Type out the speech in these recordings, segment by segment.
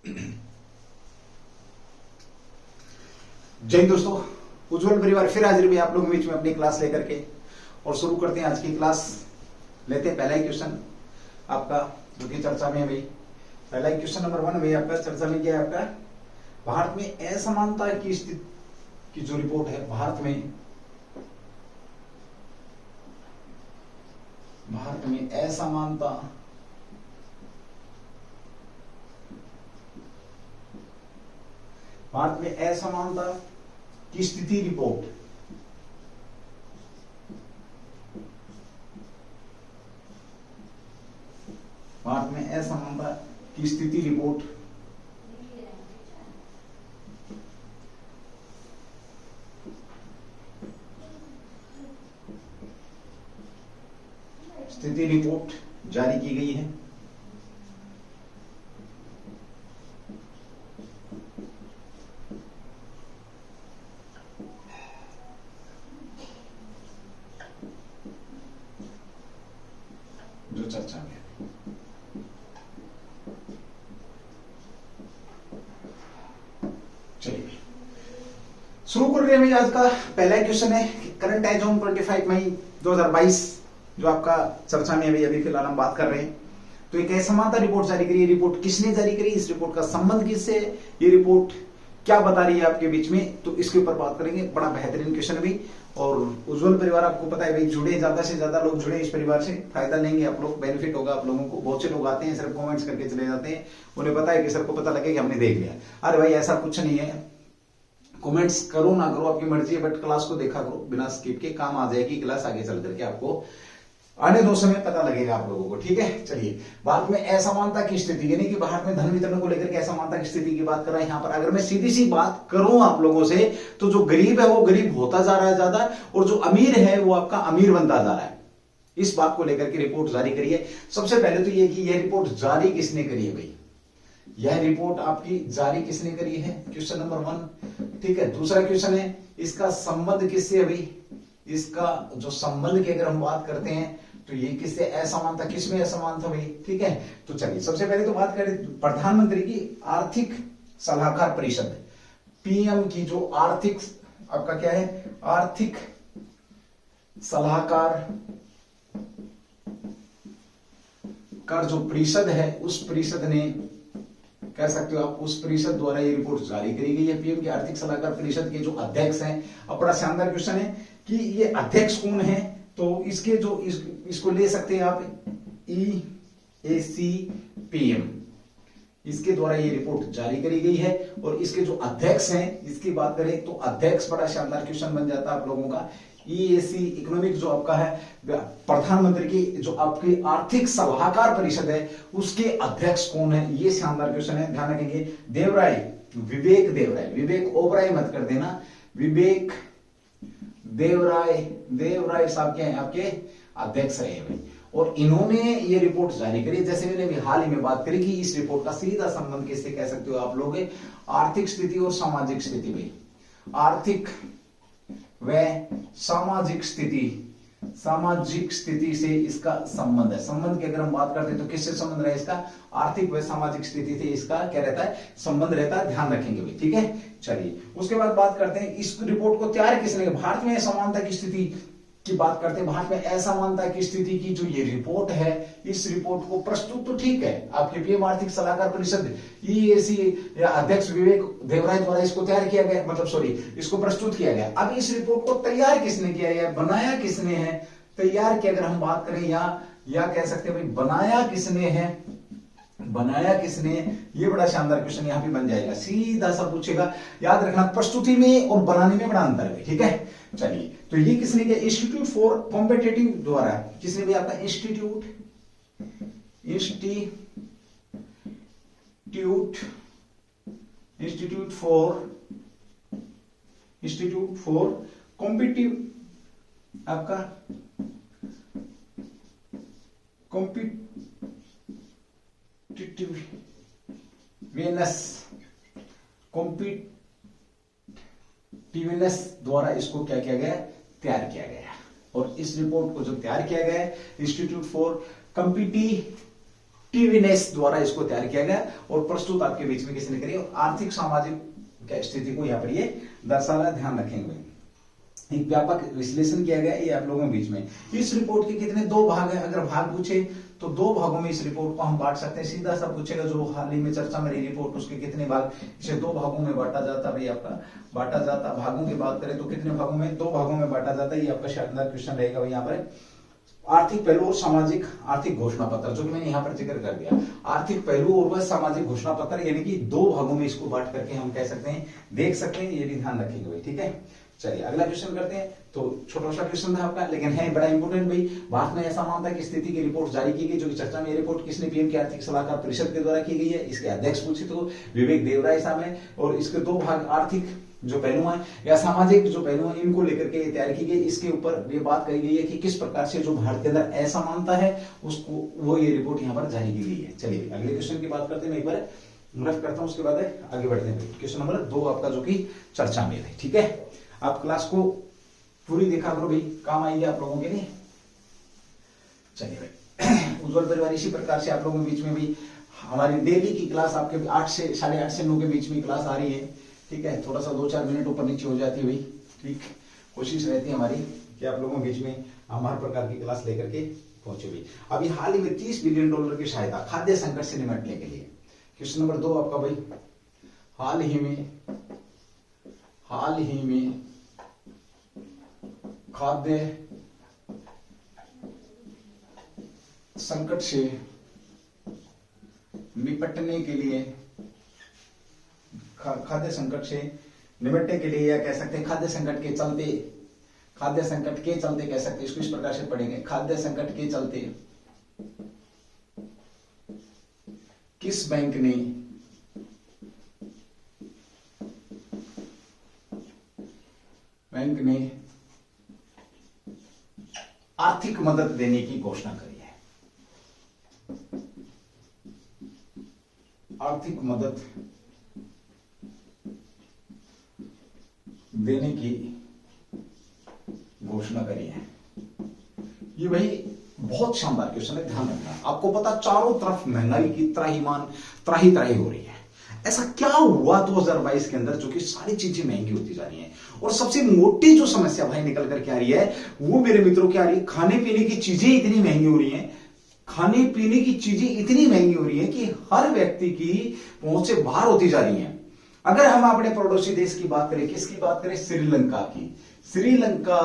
जय हिंद दोस्तों, उज्जवल परिवार फिर हाजिर भी आप लोगों के बीच में अपनी क्लास लेकर के। और शुरू करते हैं आज की क्लास। लेते हैं पहला ही क्वेश्चन आपका जो कि चर्चा में है भाई। पहला ही क्वेश्चन नंबर 1 भाई आपका चर्चा में क्या है आपका, भारत में असमानता की स्थिति की जो रिपोर्ट है, भारत में असमानता की स्थिति रिपोर्ट। भारत में असमानता की स्थिति रिपोर्ट जारी की गई है। जो चर्चा में चलिए शुरू कर रहे हैं। आज का पहला क्वेश्चन है करंट एज ऑन 25 मई 2022 जो आपका चर्चा में अभी फिलहाल हम बात कर रहे हैं। तो एक असमानता रिपोर्ट जारी करी है। रिपोर्ट किसने जारी करी, इस रिपोर्ट का संबंध किससे, ये रिपोर्ट क्या बता रही है आपके बीच में, तो इसके ऊपर बात करेंगे। बड़ा बेहतरीन क्वेश्चन है भाई। और उज्जवल परिवार आपको पता है भाई, जुड़े ज्यादा से ज्यादा लोग जुड़े इस परिवार से, फायदा लेंगे आप लोग, बेनिफिट होगा आप लोगों को। बहुत से लोग आते हैं सिर्फ कमेंट्स करके चले जाते हैं, उन्हें पता है कि सर को पता लगे कि हमने देख लिया। अरे भाई ऐसा कुछ नहीं है, कमेंट्स करो ना करो आपकी मर्जी है, बट क्लास को देखा करो बिना स्किप के, काम आ जाएगी क्लास आगे चल करके। आपको आने दो समय पता लगेगा आप लोगों को, ठीक है। चलिए, भारत में असमानता की स्थिति, यानी कि भारत में धन वितरण को लेकर के असमानता की स्थिति की बात कर रहे हैं यहाँ पर। अगर मैं सीधी सी बात करूं आप लोगों से, तो जो गरीब है वो गरीब होता जा रहा है ज्यादा, और जो अमीर है वो आपका अमीर बनता जा रहा है। इस बात को लेकर के रिपोर्ट जारी करी है। सबसे पहले तो ये कि यह रिपोर्ट जारी किसने करी है भाई, यह रिपोर्ट आपकी जारी किसने करी है, क्वेश्चन नंबर 1, ठीक है। दूसरा क्वेश्चन है इसका संबंध किससे है भाई, इसका जो संबंध की अगर हम बात करते हैं तो ये किससे असमानता, किसमें असमानता भाई, ठीक है। तो चलिए सबसे पहले तो बात करें प्रधानमंत्री की आर्थिक सलाहकार परिषद, पीएम की जो आर्थिक आपका क्या है, आर्थिक सलाहकार का जो परिषद है, उस परिषद ने, कह सकते हो आप, उस परिषद द्वारा ये रिपोर्ट जारी करी गई है। पीएम की आर्थिक सलाहकार परिषद के जो अध्यक्ष हैं, अब बड़ा शानदार क्वेश्चन है कि ये अध्यक्ष कौन है, तो इसके जो इसको ले सकते हैं आप EACPM, इसके द्वारा ये रिपोर्ट जारी करी गई है। और इसके जो अध्यक्ष हैं, इसकी बात करें तो अध्यक्ष, बड़ा शानदार क्वेश्चन बन जाता है आप लोगों का। EAC इकोनॉमिक जो आपका है, प्रधानमंत्री की जो आपकी आर्थिक सलाहकार परिषद है, उसके अध्यक्ष कौन है, ये शानदार क्वेश्चन है, ध्यान रखेंगे। देवराय, विवेक देवराय, विवेक ओबराय मत कर देना, विवेक देवराय साहब क्या है, आपके अध्यक्ष रहे भाई। और इन्होंने ये रिपोर्ट जारी करी। जैसे मैंने भी हाल ही में बात करी कि इस रिपोर्ट का सीधा संबंध किससे कह सकते हो आप लोग, आर्थिक स्थिति और सामाजिक स्थिति भाई, आर्थिक व सामाजिक स्थिति से इसका संबंध है। संबंध की अगर हम बात करते हैं तो किससे संबंध रहा है इसका, आर्थिक व सामाजिक स्थिति से इसका क्या रहता है, संबंध रहता है, ध्यान रखेंगे भाई, ठीक है। चलिए उसके बाद बात करते हैं इस रिपोर्ट को तैयार किसने, भारत में असमानता की स्थिति की बात करते हैं। भारत में असमानता की स्थिति की जो ये रिपोर्ट है, इस रिपोर्ट को प्रस्तुत तो ठीक है आपके पीएम आर्थिक सलाहकार परिषद EAC अध्यक्ष विवेक देवराय द्वारा इसको तैयार किया गया, मतलब सॉरी इसको प्रस्तुत किया गया। अब इस रिपोर्ट को तैयार किसने किया है, बनाया किसने है, तैयार की अगर हम बात करें या कह सकते हैं भाई बनाया किसने है, बनाया किसने, ये बड़ा शानदार क्वेश्चन यहां पे बन जाएगा, सीधा सा पूछेगा। याद रखना प्रस्तुति में और बनाने में बड़ा अंतर है, ठीक है। चलिए तो ये किसने किया, इंस्टीट्यूट फॉर कॉम्पिटिटिव द्वारा, किसने भी आपका इंस्टीट्यूट फॉर कॉम्पिटिटिव आपका कॉम्पिटिटिवनेस द्वारा इसको क्या किया गया, तैयार किया गया। और इस रिपोर्ट को जो तैयार किया गया है इंस्टीट्यूट फॉर टीवीनेस द्वारा इसको तैयार किया गया और प्रस्तुत आपके बीच में किसने करी, आर्थिक सामाजिक स्थिति को यहाँ पर ये दर्शा रहा है, ध्यान रखेंगे। एक व्यापक विश्लेषण किया गया ये आप लोगों के बीच में। इस रिपोर्ट के कितने दो भाग हैं, अगर भाग पूछे तो दो भागों में इस रिपोर्ट को हम बांट सकते हैं। सीधा सा पूछेगा जो हाल ही में चर्चा में रही रिपोर्ट उसके कितने भाग, इसे दो भागों में बांटा जाता है। आपका बांटा जाता भागों की बात करें तो कितने भागों में, दो भागों में बांटा जाता है। ये आपका शानदार क्वेश्चन रहेगा भाई यहाँ पर। आर्थिक पहलू और सामाजिक आर्थिक घोषणा पत्र, जो कि मैंने यहाँ पर जिक्र कर दिया। आर्थिक पहलू और वह सामाजिक घोषणा पत्र, यानी कि दो भागों में इसको बांट करके हम कह सकते हैं, देख सकते हैं। ये भी ध्यान रखेंगे भाई, ठीक है। चलिए अगला क्वेश्चन करते हैं। तो छोटा सा क्वेश्चन था आपका, लेकिन है बड़ा इंपोर्टेंट भाई। भारत में ऐसा मानता है कि स्थिति की रिपोर्ट जारी की गई, जो कि चर्चा में ये रिपोर्ट किसने, पीएम की आर्थिक सलाहकार परिषद के द्वारा की गई है। इसके अध्यक्ष पूछित हो विवेक देवराय साहब है, और इसके दो भाग आर्थिक जो पहलू है या सामाजिक जो पहलू है, इनको लेकर के तैयार की गई। इसके ऊपर ये बात कही गई है कि किस प्रकार से जो भारत के अंदर ऐसा मानता है उसको, वो ये रिपोर्ट यहाँ पर जारी की गई है। चलिए अगले क्वेश्चन की बात करते हैं, मैं एक बार रफ करता हूं, उसके बाद आगे बढ़ते हैं। क्वेश्चन नंबर 2 आपका जो कि चर्चा में है, ठीक है। आप क्लास को पूरी देखा करो भाई, काम आएगी आप लोगों के लिए। चलिए भाई, उज्जवल परिवार इसी प्रकार से आप लोगों के बीच में भी हमारी डेली की क्लास आपके 8 से 8:30 से 9 के बीच में क्लास आ रही है, ठीक है। थोड़ा सा 2-4 मिनट ऊपर नीचे हो जाती है भाई, ठीक। कोशिश रहती है हमारी कि आप लोगों के बीच में हम हर प्रकार की क्लास लेकर के पहुंचे भाई। अभी हाल ही में $30 बिलियन की सहायता खाद्य संकट से निपटने के लिए। क्वेश्चन नंबर 2 आपका भाई, हाल ही में खाद्य संकट से निपटने के लिए, खाद्य संकट से निपटने के लिए, या कह सकते हैं खाद्य संकट के चलते कह सकते हैं, इसको इस प्रकार से पढ़ेंगे। खाद्य संकट के चलते किस बैंक ने आर्थिक मदद देने की घोषणा करी है। आर्थिक मदद देने की घोषणा करी है। ये भाई बहुत शानदार क्वेश्चन है, ध्यान रखना। आपको पता चारों तरफ महंगाई की त्राही हो रही है। ऐसा क्या हुआ 2022 के अंदर जो कि सारी चीजें महंगी होती जा रही हैं, और सबसे मोटी जो समस्या भाई निकल करके आ रही है वो मेरे मित्रों क्या आ रही है, खाने पीने की चीजें इतनी महंगी हो रही हैं। खाने पीने की चीजें इतनी महंगी हो रही है कि हर व्यक्ति की पहुंच से बाहर होती जा रही हैं। अगर हम अपने पड़ोसी देश की बात करें, किसकी बात करें, श्रीलंका की। श्रीलंका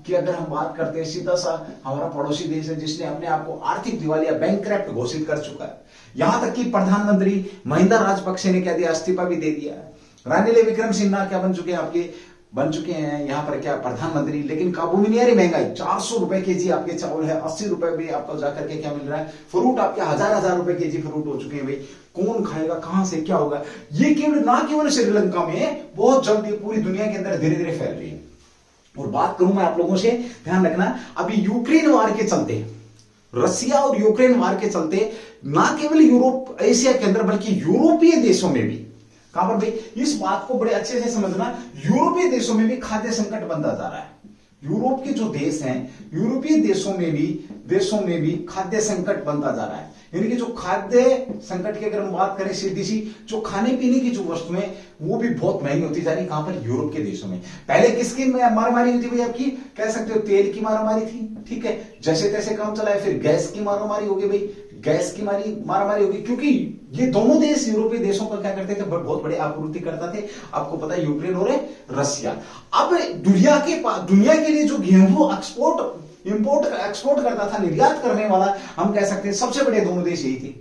की अगर हम बात करते हैं, सीधा सा हमारा पड़ोसी देश है जिसने अपने आप को आर्थिक दिवालिया बैंकक्रप्ट घोषित कर चुका है। यहां तक कि प्रधानमंत्री महिंदा राजपक्षे ने क्या दिया, इस्तीफा भी दे दिया है। रानिल विक्रमसिंघा क्या बन चुके हैं यहाँ पर क्या, प्रधानमंत्री। लेकिन काबू में नहीं आ रही महंगाई। 400 रुपए केजी आपके चावल है, 80 रुपए में आपको जाकर के क्या मिल रहा है, फ्रूट आपके हजार रुपए केजी फ्रूट हो चुके हैं भाई। कौन खाएगा, कहां से क्या होगा। ये केवल श्रीलंका में, बहुत जल्द ये पूरी दुनिया के अंदर धीरे धीरे फैल रही है। और बात करूं मैं आप लोगों से, ध्यान रखना, अभी यूक्रेन वार के चलते, रसिया और यूक्रेन वार के चलते, ना केवल यूरोप एशिया के अंदर बल्कि यूरोपीय देशों में भी, कहां पर भाई, इस बात को बड़े अच्छे से समझना, यूरोपीय देशों में भी खाद्य संकट बनता जा रहा है। यूरोप के जो देश हैं, यूरोपीय देशों में भी खाद्य संकट बनता जा रहा है। यानी कि जो खाद्य संकट की अगर हम बात करें, सीधी सी जो खाने पीने की जो वस्तुएं वो भी बहुत महंगी होती जा रही है। कहां पर, यूरोप के देशों में। पहले किसकी मारामारी हुई थी भाई आपकी, कह सकते हो तेल की मारामारी थी, ठीक है, जैसे तैसे काम चला है। फिर गैस की मारामारी होगी भाई, गैस की मारामारी होगी, क्योंकि ये दोनों देश यूरोपीय देशों का क्या करते थे, बहुत बड़े आपूर्ति करता थे। आपको पता है यूक्रेन और रसिया। अब दुनिया के लिए जो गेहूं एक्सपोर्ट करता था, निर्यात करने वाला, हम कह सकते हैं सबसे बड़े दोनों देश यही थे,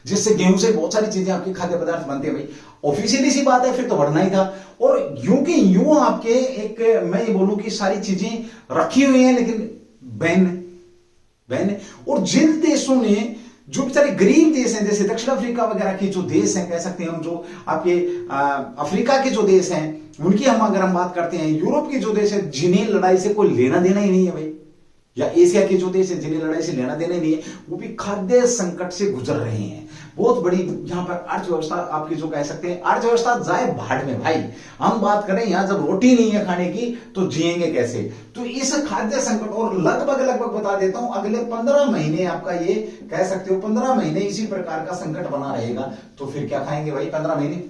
जिससे गेहूं से बहुत सारी चीजें आपके खाद्य पदार्थ बनते हैं भाई। ऑफिशियली सी बात है, फिर तो बढ़ना ही था। और यूं के यूं आपके एक, मैं ये बोलूं कि सारी चीजें रखी हुई हैं, लेकिन बैन। और जिन देशों ने, जो बेचारे गरीब देश हैं, जैसे दक्षिण अफ्रीका वगैरह के जो देश हैं, कह सकते हैं हम, जो आपके अफ्रीका के जो देश हैं, उनकी अगर हम बात करते हैं, यूरोप के जो देश है जिन्हें लड़ाई से कोई लेना देना ही नहीं है भाई, या एशिया के जो देश है जिन्हें लड़ाई से लेना देना ही नहीं है, वो भी खाद्य संकट से गुजर रहे हैं। बहुत बड़ी यहाँ पर अर्थव्यवस्था आपकी जो कह सकते हैं, अर्थव्यवस्था जाए भाड़ में भाई। हम बात करें यहाँ जब रोटी नहीं है खाने की तो जिएंगे कैसे। तो इस खाद्य संकट और लगभग बता देता हूं अगले 15 महीने आपका ये कह सकते हो 15 महीने इसी प्रकार का संकट बना रहेगा। तो फिर क्या खाएंगे भाई 15 महीने।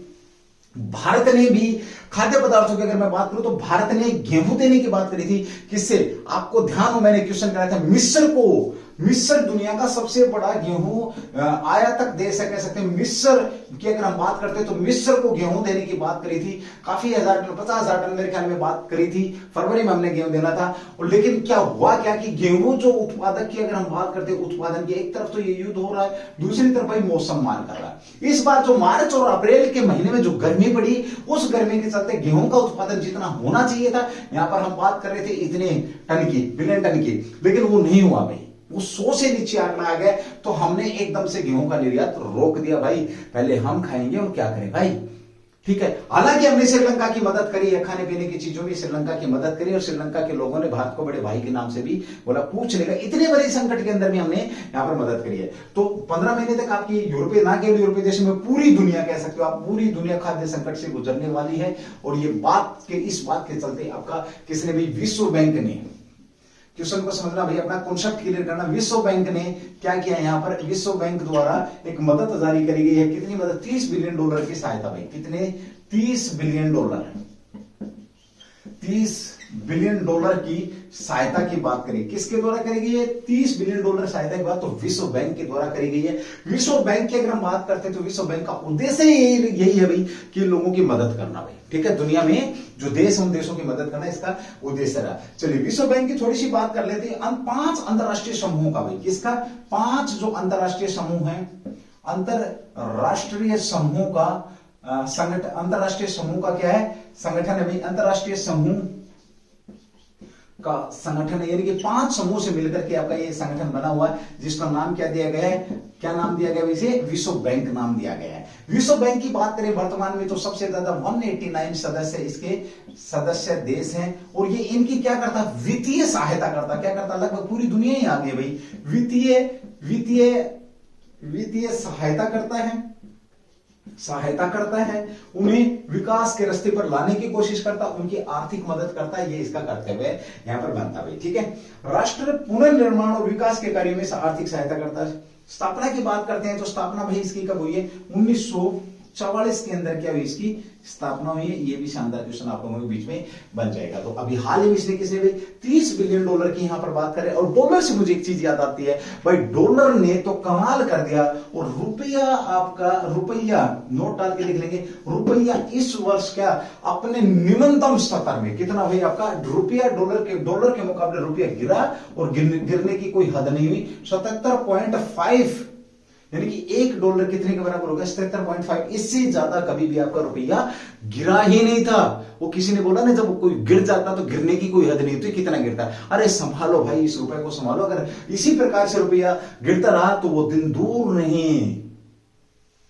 भारत ने भी खाद्य पदार्थों की अगर मैं बात करूं तो भारत ने गेहूं देने की बात करी थी। किससे, आपको ध्यान हो मैंने क्वेश्चन कराया था मिस्र को। मिस्र दुनिया का सबसे बड़ा गेहूं आयातक देश है कह सकते हैं। मिस्र की अगर हम बात करते हैं तो मिस्र को गेहूं देने की बात करी थी। काफी 50,000 टन मेरे ख्याल में बात करी थी। फरवरी में हमने गेहूं देना था। और लेकिन क्या हुआ क्या कि गेहूं जो उत्पादक की अगर हम बात करते हैं उत्पादन की, एक तरफ तो ये युद्ध हो रहा है, दूसरी तरफ भाई मौसम मार कर रहा है। इस बार जो मार्च और अप्रैल के महीने में जो गर्मी पड़ी, उस गर्मी के चलते गेहूं का उत्पादन जितना होना चाहिए था, यहां पर हम बात कर रहे थे इतने टन की, बिलियन टन की, लेकिन वो नहीं हुआ भाई। वो 100 से नीचे आंकड़ा आ गया। तो हमने एकदम से गेहूं का निर्यात रोक दिया भाई। पहले हम खाएंगे और क्या करें भाई, ठीक है। हालांकि हमने श्रीलंका की मदद करी है, खाने पीने की चीजों में श्रीलंका की मदद करी, और श्रीलंका के लोगों ने भारत को बड़े भाई के नाम से भी बोला पूछ लेगा। इतने बड़े संकट के अंदर भी हमने यहां पर मदद करी है। तो 15 महीने तक आपकी यूरोपीय, ना केवल यूरोपीय देश में पूरी दुनिया कह सकते हो आप, पूरी दुनिया खाद्य संकट से गुजरने वाली है। और ये इस बात के चलते आपका किसने भी, विश्व बैंक ने, क्वेश्चन को समझना भाई, अपना कॉन्सेप्ट क्लियर करना। विश्व बैंक ने क्या किया, यहां पर विश्व बैंक द्वारा एक मदद जारी करी गई है। कितनी मदद, 30 बिलियन डॉलर की सहायता भाई। कितने, 30 बिलियन डॉलर, 30 बिलियन डॉलर की सहायता की बात करें, किसके द्वारा करी गई है, 30 बिलियन डॉलर सहायता की बात तो विश्व बैंक के द्वारा करी गई है। विश्व बैंक की अगर हम बात करते हैं तो विश्व बैंक का उद्देश्य यही है भाई कि लोगों की मदद करना भाई, ठीक है। दुनिया में जो देश, उन देशों की मदद करना इसका उद्देश्य रहा। चलिए विश्व बैंक की थोड़ी सी बात कर लेते हैं। 5 अंतरराष्ट्रीय समूहों का भाई, किसका, 5 जो अंतरराष्ट्रीय समूह है, अंतरराष्ट्रीय समूह का संगठन, अंतरराष्ट्रीय समूह का क्या है, संगठन है भाई। अंतरराष्ट्रीय समूह का संगठन है, यानी कि 5 समूह से मिलकर के आपका ये संगठन बना हुआ है, जिसका नाम क्या दिया गया है, क्या नाम दिया गया इसे, विश्व बैंक नाम दिया गया है। विश्व बैंक की बात करें वर्तमान में तो सबसे ज्यादा 189 सदस्य इसके सदस्य देश हैं। और ये इनकी क्या करता, वित्तीय सहायता करता, क्या करता, लगभग पूरी दुनिया ही आ गई भाई, वित्तीय सहायता करता है, उन्हें विकास के रास्ते पर लाने की कोशिश करता, उनकी आर्थिक मदद करता है, ये इसका कर्तव्य यहां पर बनता भाई, ठीक है। राष्ट्र पुनर्निर्माण और विकास के कार्यों में आर्थिक सहायता करता है। स्थापना की बात करते हैं तो स्थापना भाई इसकी कब हुई है, 1944 के अंदर क्या हुई, इसकी स्थापना हुई है। ये भी शानदार क्वेश्चन आप लोगों के बीच में बन जाएगा। तो अभी हाल ही में इसने किसी भी 30 बिलियन डॉलर की यहां पर बात करें, और डॉलर से मुझे एक चीज याद आती है भाई, डॉलर ने तो कमाल कर दिया। और रुपया, आपका रुपया, नोट डाल के लिख लेंगे, रुपया इस वर्ष क्या अपने निम्नतम स्तर में, कितना भाई आपका रुपया, डॉलर के मुकाबले रुपया गिरा, और गिरने की कोई हद नहीं हुई, 77.5, यानी कि $1 कितने के बराबर होगा, 77.5। इससे ज्यादा कभी भी आपका रुपया गिरा ही नहीं था। वो किसी ने बोला ना, जब कोई गिर जाता तो गिरने की कोई हद नहीं होती, कितना गिरता, अरे संभालो भाई, इस रुपए को संभालो। अगर इसी प्रकार से रुपया गिरता रहा तो वो दिन दूर नहीं,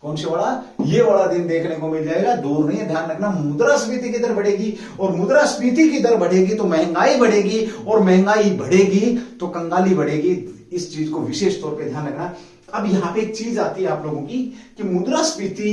कौन सी वाला, ये वाला दिन देखने को मिल जाएगा, दूर नहीं है। ध्यान रखना, मुद्रास्फीति की दर बढ़ेगी, और मुद्रास्फीति की दर बढ़ेगी तो महंगाई बढ़ेगी, और महंगाई बढ़ेगी तो कंगाली बढ़ेगी। इस चीज को विशेष तौर पे ध्यान रखना। अब यहां पे एक चीज आती है आप लोगों की कि मुद्रास्फीति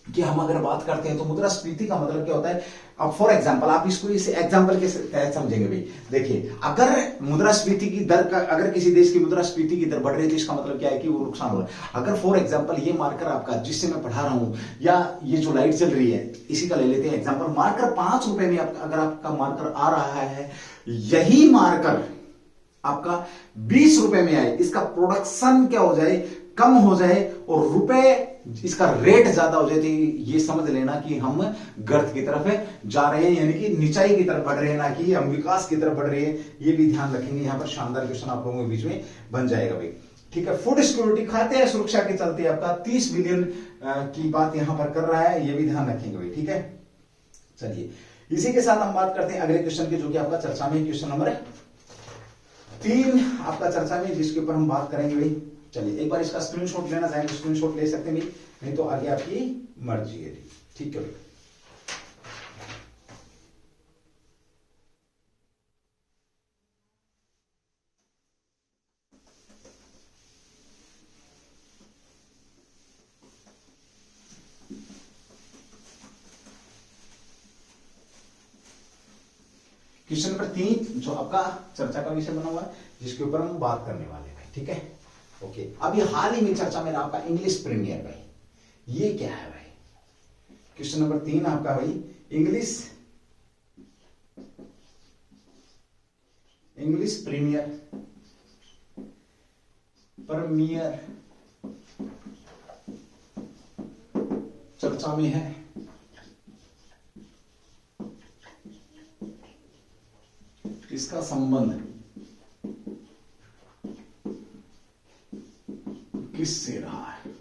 की हम अगर बात करते हैं तो मुद्रास्फीति का मतलब क्या होता है। अब फॉर एग्जांपल, आप इसको इस एग्जांपल के तहत समझेंगे भाई। देखिए, अगर मुद्रास्फीति की दर का, अगर किसी देश की मुद्रास्फीति की दर बढ़ रही है तो इसका मतलब क्या है कि वो नुकसान हो रहा है। अगर फॉर एग्जांपल ये मार्कर आपका, जिससे मैं पढ़ा रहा हूं, या ये जो लाइट चल रही है, इसी का ले लेते हैं एग्जाम्पल। मार्कर 5 रुपए में अगर आपका मार्कर आ रहा है, यही मार्कर आपका 20 रुपए में आए, इसका प्रोडक्शन क्या हो जाए, कम हो जाए, और रुपए इसका रेट ज्यादा हो जाए, तो ये समझ लेना कि हम गर्त की तरफ जा रहे हैं, यानी कि निचाई की तरफ बढ़ रहे हैं, ना कि हम विकास की तरफ बढ़ रहे हैं। ये भी ध्यान रखेंगे। यहां पर शानदार क्वेश्चन आप लोगों के बीच में बन जाएगा भाई, ठीक है। फूड सिक्योरिटी, खाद्य सुरक्षा के चलते आपका 30 बिलियन की बात यहां पर कर रहा है, ये भी ध्यान रखेंगे भाई, ठीक है। चलिए, इसी के साथ हम बात करते हैं अगले क्वेश्चन की, जो कि आपका चर्चा में क्वेश्चन नंबर 3 आपका चर्चा में, जिसके ऊपर हम बात करेंगे भाई। चलिए, एक बार इसका स्क्रीनशॉट लेना चाहें तो स्क्रीनशॉट ले सकते हैं, नहीं तो आगे आपकी मर्जी है, ठीक है भाई। क्वेश्चन नंबर 3 जो आपका चर्चा का विषय बना हुआ है, जिसके ऊपर हम बात करने वाले हैं, ठीक है। ओके, अभी हाल ही में चर्चा में आपका इंग्लिश प्रीमियर भाई, ये क्या है भाई? क्वेश्चन नंबर 3 आपका भाई इंग्लिश प्रीमियर चर्चा में है। इसका संबंध किससे रहा है?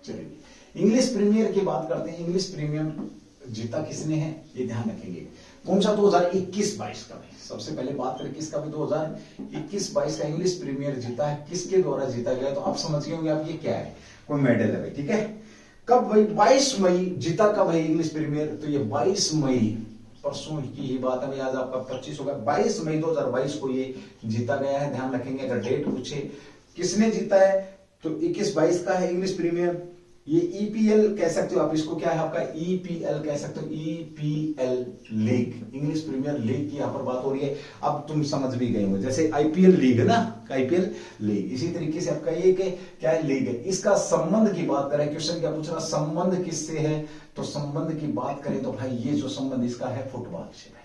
चलिए इंग्लिश प्रीमियर की बात करते हैं। इंग्लिश प्रीमियर जीता किसने है, ये ध्यान रखेंगे। कौन सा? 2021-22 का भाई। सबसे पहले बात करें किसका भी, 2021-22 का इंग्लिश प्रीमियर जीता है। किसके द्वारा जीता गया? तो आप समझ गए होंगे आप ये क्या है, कोई मेडल है भाई, ठीक है। कब भाई? 22 मई जीता कब है इंग्लिश प्रीमियर? तो ये 22 मई, परसों की ही बात है भाई, आज आपका 25 होगा। 22 मई 2022 को ये जीता गया है, ध्यान रखेंगे। अगर डेट पूछे किसने जीता है तो 21-22 का है इंग्लिश प्रीमियर। ये ईपीएल कह सकते हो आप इसको, क्या है आपका? ईपीएल कह सकते हो, EPL league, English premier league की यहां पर बात हो रही है। अब तुम समझ भी गए हो, जैसे आईपीएल लीग है ना, आईपीएल लीग, इसी तरीके से आपका ये क्या है? लीग है। इसका संबंध की बात करें, क्वेश्चन क्या पूछ रहा, संबंध किससे है? तो संबंध की बात करें तो भाई ये जो संबंध इसका है फुटबॉल से भाई।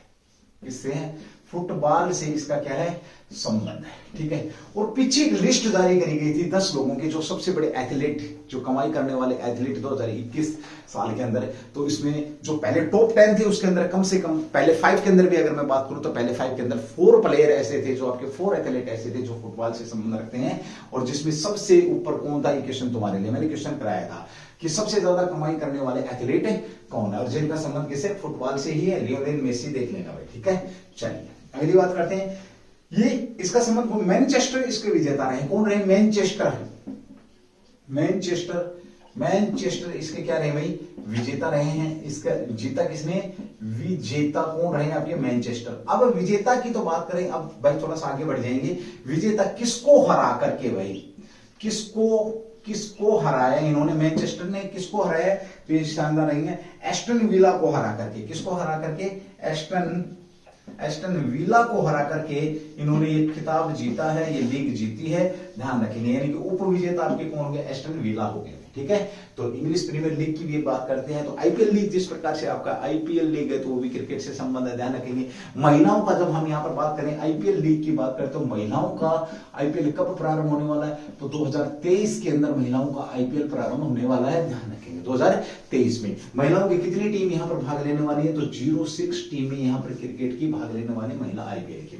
किससे है? फुटबॉल से इसका क्या है? संबंध है, ठीक है। और पीछे एक लिस्ट जारी करी गई थी 10 लोगों के, जो सबसे बड़े एथलीट, जो कमाई करने वाले एथलीट 2021 साल के अंदर। तो इसमें जो पहले टॉप 10 थे उसके अंदर कम से कम पहले 5 के अंदर भी अगर मैं बात करूं तो पहले 5 के अंदर 4 प्लेयर ऐसे थे, जो आपके 4 एथलीट ऐसे थे जो फुटबॉल से संबंध रखते हैं। और जिसमें सबसे ऊपर कौन था? ये क्वेश्चन तुम्हारे लिए मैंने क्वेश्चन कराया था कि सबसे ज्यादा कमाई करने वाले एथलीट कौन है, और जिनका संबंध किससे? फुटबॉल से ही है। लियोनेल मेसी, देख लेना भाई, ठीक है। चलिए अगली बात करते हैं। ये इसका संबंध मैनचेस्टर इसके विजेता रहे। कौन रहे? मैनचेस्टर इसके क्या रहे भाई? विजेता रहे हैं। इसका जीता किसने? विजेता कौन रहे? आप ये मैनचेस्टर। अब विजेता की तो बात करें, अब भाई थोड़ा सा आगे बढ़ जाएंगे। विजेता किसको हरा करके भाई, किसको हराया इन्होंने? मैनचेस्टर ने किसको हराया? तो ये शानदार रहेंगे, एस्टन विला को हरा करके। किसको हरा करके? एस्टन विला को हरा करके इन्होंने ये खिताब जीता है, ये लीग जीती है, ध्यान रखेंगे। यानी कि उप विजेता आपके कौन हो गए? एस्टन विला हो गए, ठीक है। तो इंग्लिश प्रीमियर लीग की भी बात करते हैं। तो आईपीएल लीग जिस प्रकार से आपका आईपीएल लीग है, तो वो भी क्रिकेट से संबंध है, ध्यान रखेंगे। महिलाओं का जब हम यहाँ पर बात करें आईपीएल लीग की बात करते, तो महिलाओं का आईपीएल कब प्रारंभ होने वाला है? तो 2023 के अंदर महिलाओं का आईपीएल प्रारंभ होने वाला है, ध्यान रखेंगे। 2023 में महिलाओं की कितनी टीम यहाँ पर भाग लेने वाली है? तो 06 टीमें यहाँ पर क्रिकेट की भाग लेने वाली, महिला आईपीएल की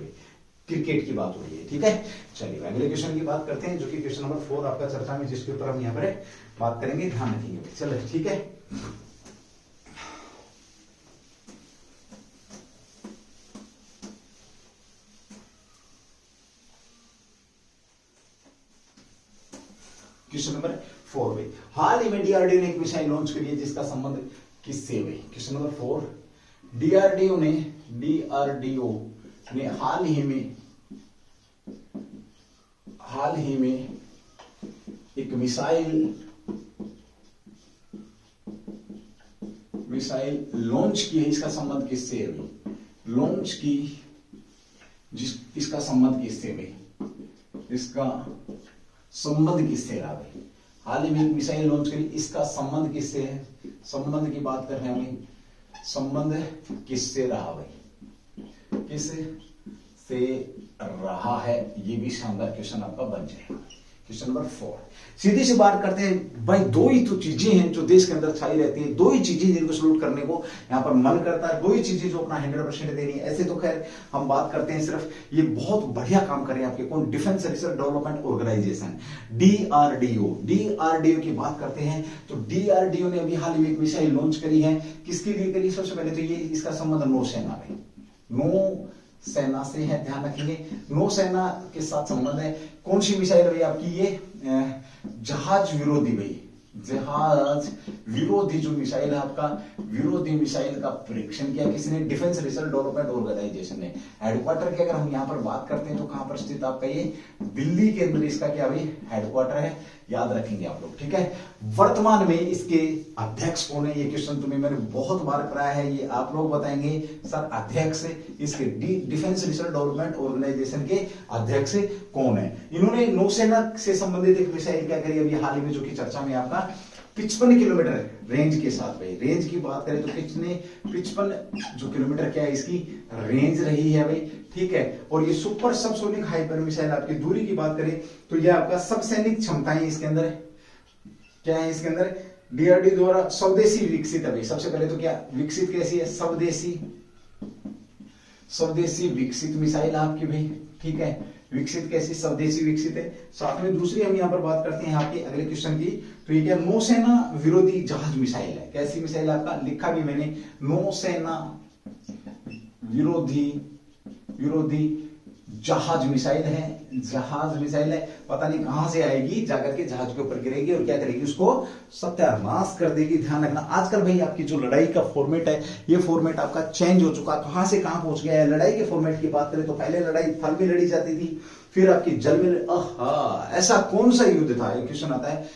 क्रिकेट की बात हो रही है, ठीक है। चलिए अगले क्वेश्चन की बात करते हैं, जो कि क्वेश्चन नंबर 4 आपका चर्चा में, जिसके ऊपर हम यहाँ पर बात करेंगे, ध्यान रखेंगे। चलो ठीक है। क्वेश्चन नंबर 4 में हाल ही में डीआरडीओ ने एक मिसाइल लॉन्च करी है, जिसका संबंध किससे हुई? क्वेश्चन नंबर 4, डीआरडीओ ने हाल ही में एक मिसाइल लॉन्च की है। इसका संबंध किससे है? लॉन्च की, इसका संबंध किससे है? इसका संबंध किससे रहा भाई? हाल ही में एक मिसाइल लॉन्च करी, इसका संबंध किससे है? संबंध की बात कर रहे हैं हम। संबंध किससे रहा भाई? किससे रहा है? ये भी शानदार क्वेश्चन आपका बन जाएगा। क्वेश्चन नंबर 4, सीधी सी बात करते हैं भाई। दो ही तो चीजें हैं जो देश के अंदर छाई रहती है, दो ही चीजें जिनको सलूट करने को यहाँ पर मन करता है, दो ही चीजें जो अपना 100% देनी है। ऐसे तो खैर हम बात करते हैं सिर्फ, ये बहुत बढ़िया काम कर रहे हैं आपके कौन? Defence research development organisation, DRDO की बात करते हैं। तो डीआरडीओ ने अभी हाल ही में एक मिसाइल लॉन्च करी है। किसके लिए करी? सबसे पहले तो ये इसका संबंध नौसेना में, नौसेना से है, ध्यान रखेंगे। नौसेना के साथ संबंध है। कौन सी मिसाइल है आपकी? ये जहाज विरोधी भाई, जहाज विरोधी जो मिसाइल है आपका, विरोधी मिसाइल का परीक्षण किया किसने? डिफेंस रिसर्च डेवलपमेंट ऑर्गेनाइजेशन ने। हेडक्वार्टर की अगर हम यहाँ पर बात करते हैं तो कहां पर स्थित आपका ये? दिल्ली के अंदर इसका क्या भाई हेडक्वार्टर है। याद रखेंगे आप लोग, ठीक है। वर्तमान में इसके अध्यक्ष कौन है, ये क्वेश्चन तुम्हें मैंने बहुत बार कराया है, ये आप लोग बताएंगे सर अध्यक्ष इसके डिफेंस रिसर्च डेवलपमेंट ऑर्गेनाइजेशन के अध्यक्ष कौन है। इन्होंने नौसेना से संबंधित एक मिसाइल क्या करी अभी हाल ही में, जो कि चर्चा में आपका 55 किलोमीटर रेंज के साथ भाई, रेंज की बात करें तो कितने 55 जो किलोमीटर क्या है इसकी रेंज रही है भाई, ठीक है। और ये सुपर सबसोनिक हाइपर मिसाइल आपकी दूरी की बात करें तो ये आपका सब सैनिक क्षमताएं इसके अंदर क्या है, इसके अंदर डीआरडी द्वारा स्वदेशी विकसित है भाई। सबसे पहले तो क्या विकसित कैसी है, स्वदेशी विकसित मिसाइल आपकी भाई, ठीक है। विकसित कैसी, स्वदेशी विकसित है। साथ में दूसरी हम यहाँ पर बात करते हैं आपके अगले क्वेश्चन की, तो ये क्या नौसेना विरोधी जहाज मिसाइल है। कैसी मिसाइल आपका लिखा भी मैंने, नौसेना विरोधी जहाज मिसाइल है, जहाज मिसाइल है। पता नहीं कहां से आएगी, जाकर के जहाज के ऊपर गिरेगी और क्या करेगी, उसको सत्यानाश कर देगी। ध्यान रखना आजकल भाई आपकी जो लड़ाई का फॉर्मेट है, ये फॉर्मेट आपका चेंज हो चुका, कहां से कहां पहुंच गया है। लड़ाई के फॉर्मेट की बात करें तो पहले लड़ाई थल में लड़ी जाती थी, फिर आपकी जल में। ऐसा कौन सा युद्ध था, एक क्वेश्चन आता है।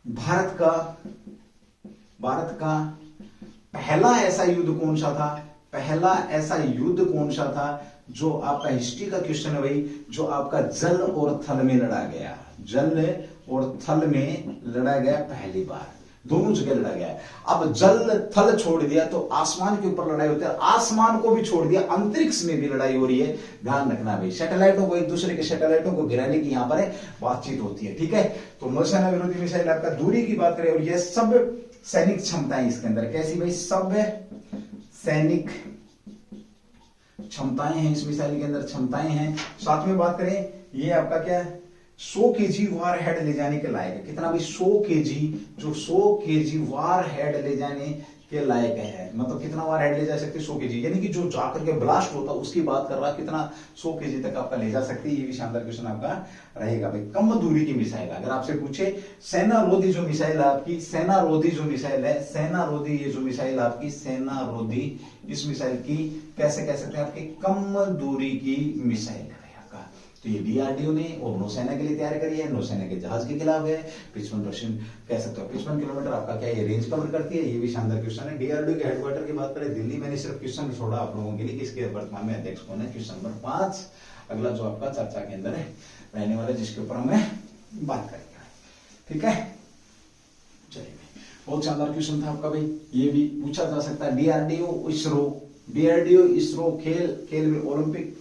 भारत का पहला ऐसा युद्ध कौन सा था, पहला ऐसा युद्ध कौन सा था जो आपका हिस्ट्री का क्वेश्चन है भाई, जो आपका जल और थल में लड़ा गया, जल और थल में लड़ा गया पहली बार, दोनों जगह लड़ा गया। अब जल थल छोड़ दिया तो आसमान के ऊपर लड़ाई होती है, आसमान को भी छोड़ दिया अंतरिक्ष में भी लड़ाई हो रही है। ध्यान रखना भाई, सैटेलाइटों को, एक दूसरे के सैटेलाइटों को गिराने की यहां पर बातचीत होती है, ठीक है। तो नौसेना विरोधी मिसाइल आपका दूरी की बात करें, और यह सब सैनिक क्षमताएं इसके अंदर कैसी भाई, सब सैनिक क्षमताएं हैं इस मिसाइल के अंदर, क्षमताएं हैं। साथ में बात करें ये आपका क्या है, 100 केजी वार हेड ले जाने के लायक है। कितना भी 100 केजी, जो 100 केजी वार हेड ले जाने के लायक है, मतलब कितना वार हेड ले जा सकती है, 100 केजी, यानी कि जो जाकर के ब्लास्ट होता है उसकी बात कर रहा है, कितना 100 केजी तक आपका ले जा सकती है। ये भी शानदार क्वेश्चन आपका रहेगा भाई। कम दूरी की मिसाइल, अगर आपसे पूछे सेना रोधी जो मिसाइल है आपकी, सेना रोधी जो मिसाइल है, सेना रोधी ये जो मिसाइल आपकी सेना रोधी, इस मिसाइल की कैसे कह सकते हैं आपकी कम दूरी की मिसाइल है आपका। तो ये डीआरडीओ ने और नौसेना के लिए तैयार करी है, नौसेना के जहाज के खिलाफ है। 55% कह सकते हो, 55 किलोमीटर आपका क्या ये रेंज कवर करती है। ये भी शानदार क्वेश्चन है। डीआरडीओ के हेडक्वार्टर की बात करें दिल्ली, मैंने सिर्फ क्वेश्चन छोड़ा आप लोगों के लिए, इसके वर्तमान में अध्यक्ष कौन है। क्वेश्चन नंबर 5 अगला जो आपका चर्चा के अंदर रहने वाला, जिसके ऊपर हमें बात करेंगे, ठीक है। चलिए, बहुत शानदार क्वेश्चन था आपका भाई, ये भी पूछा जा सकता है। डीआरडीओ इसरो खेल में ओलंपिक,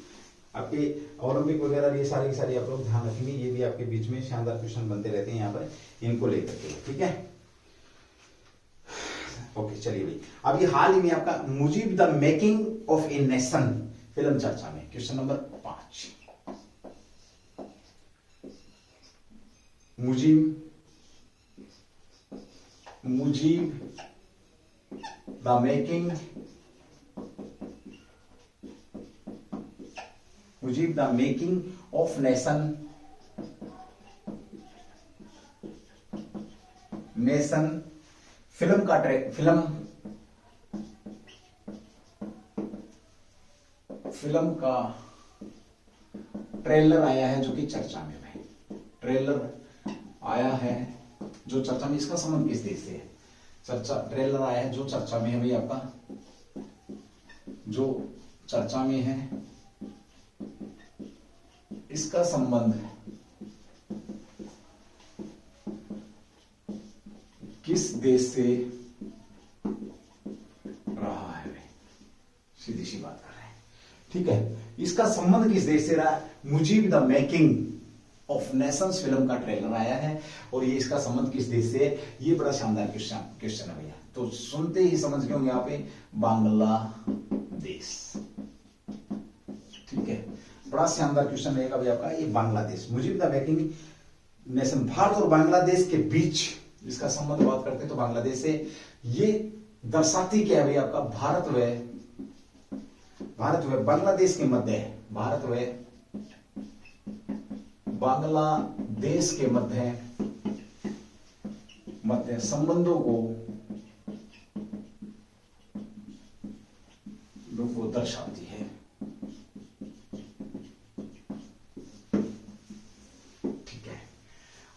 आपके ओलंपिक वगैरह ये सारी की सारी आप लोग ध्यान रखेंगे। ये भी आपके बीच में शानदार क्वेश्चन बनते रहते हैं यहाँ पर, इनको लेकर के, ठीक है। ओके, चलिए भाई, अब ये हाल ही में आपका Mujib the making of a nation film चर्चा में, question number 5। Mujib the making of nation film का ट्रेलर आया है, जो कि चर्चा में भाई, ट्रेलर आया है जो चर्चा में, इसका संबंध किस देश से है। ट्रेलर आया है जो चर्चा में है भाई आपका, जो चर्चा में है, इसका संबंध किस देश से रहा है, सीधी सी बात कर रहे हैं, ठीक है। इसका संबंध किस देश से रहा है। Mujib the making of nations film का ट्रेलर आया है, और ये इसका संबंध किस देश से है। ये बड़ा शानदार क्वेश्चन है भैया, तो सुनते ही समझ गए होंगे यहाँ पे, बांग्लादेश, ठीक है। बड़ा शानदार क्वेश्चन रहेगा भाई आपका, ये Bangladesh, Mujib the making nation, Bharat और बांग्लादेश के बीच इसका संबंध बात करते हैं तो बांग्लादेश से, ये दर्शाती क्या है भाई आपका, भारत व बांग्लादेश के मध्य, भारत व बांग्लादेश के मध्य संबंधों को दर्शाती है, ठीक है।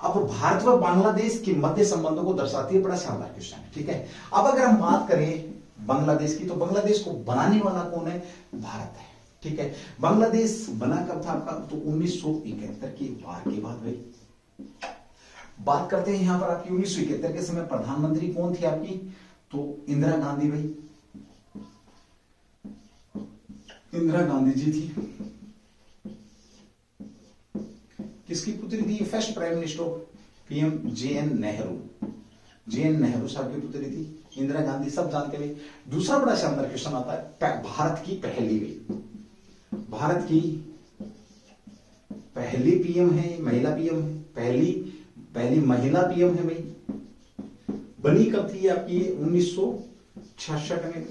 अब भारत व बांग्लादेश के मध्य संबंधों को दर्शाती है। बड़ा शानदार क्वेश्चन है, ठीक है। अब अगर हम बात करें बांग्लादेश की, तो बांग्लादेश को बनाने वाला कौन है? भारत है, ठीक है। बांग्लादेश बना कब था आपका? तो 1971 की वार के बाद भाई। बात करते हैं यहां पर आपकी 1971 के समय प्रधानमंत्री कौन थी आपकी? तो इंदिरा गांधी भाई, इंदिरा गांधी जी थी। किसकी पुत्री थी? First prime minister PM JN Nehru, JN Nehru साहब की पुत्री थी इंदिरा गांधी, सब जानते हुए। दूसरा बड़ा शानदार क्वेश्चन आता है, भारत की पहली भाई, भारत की पहली पीएम है, महिला पीएम है, पहली महिला पीएम है भाई। बनी कब थी आपकी? 1966 में।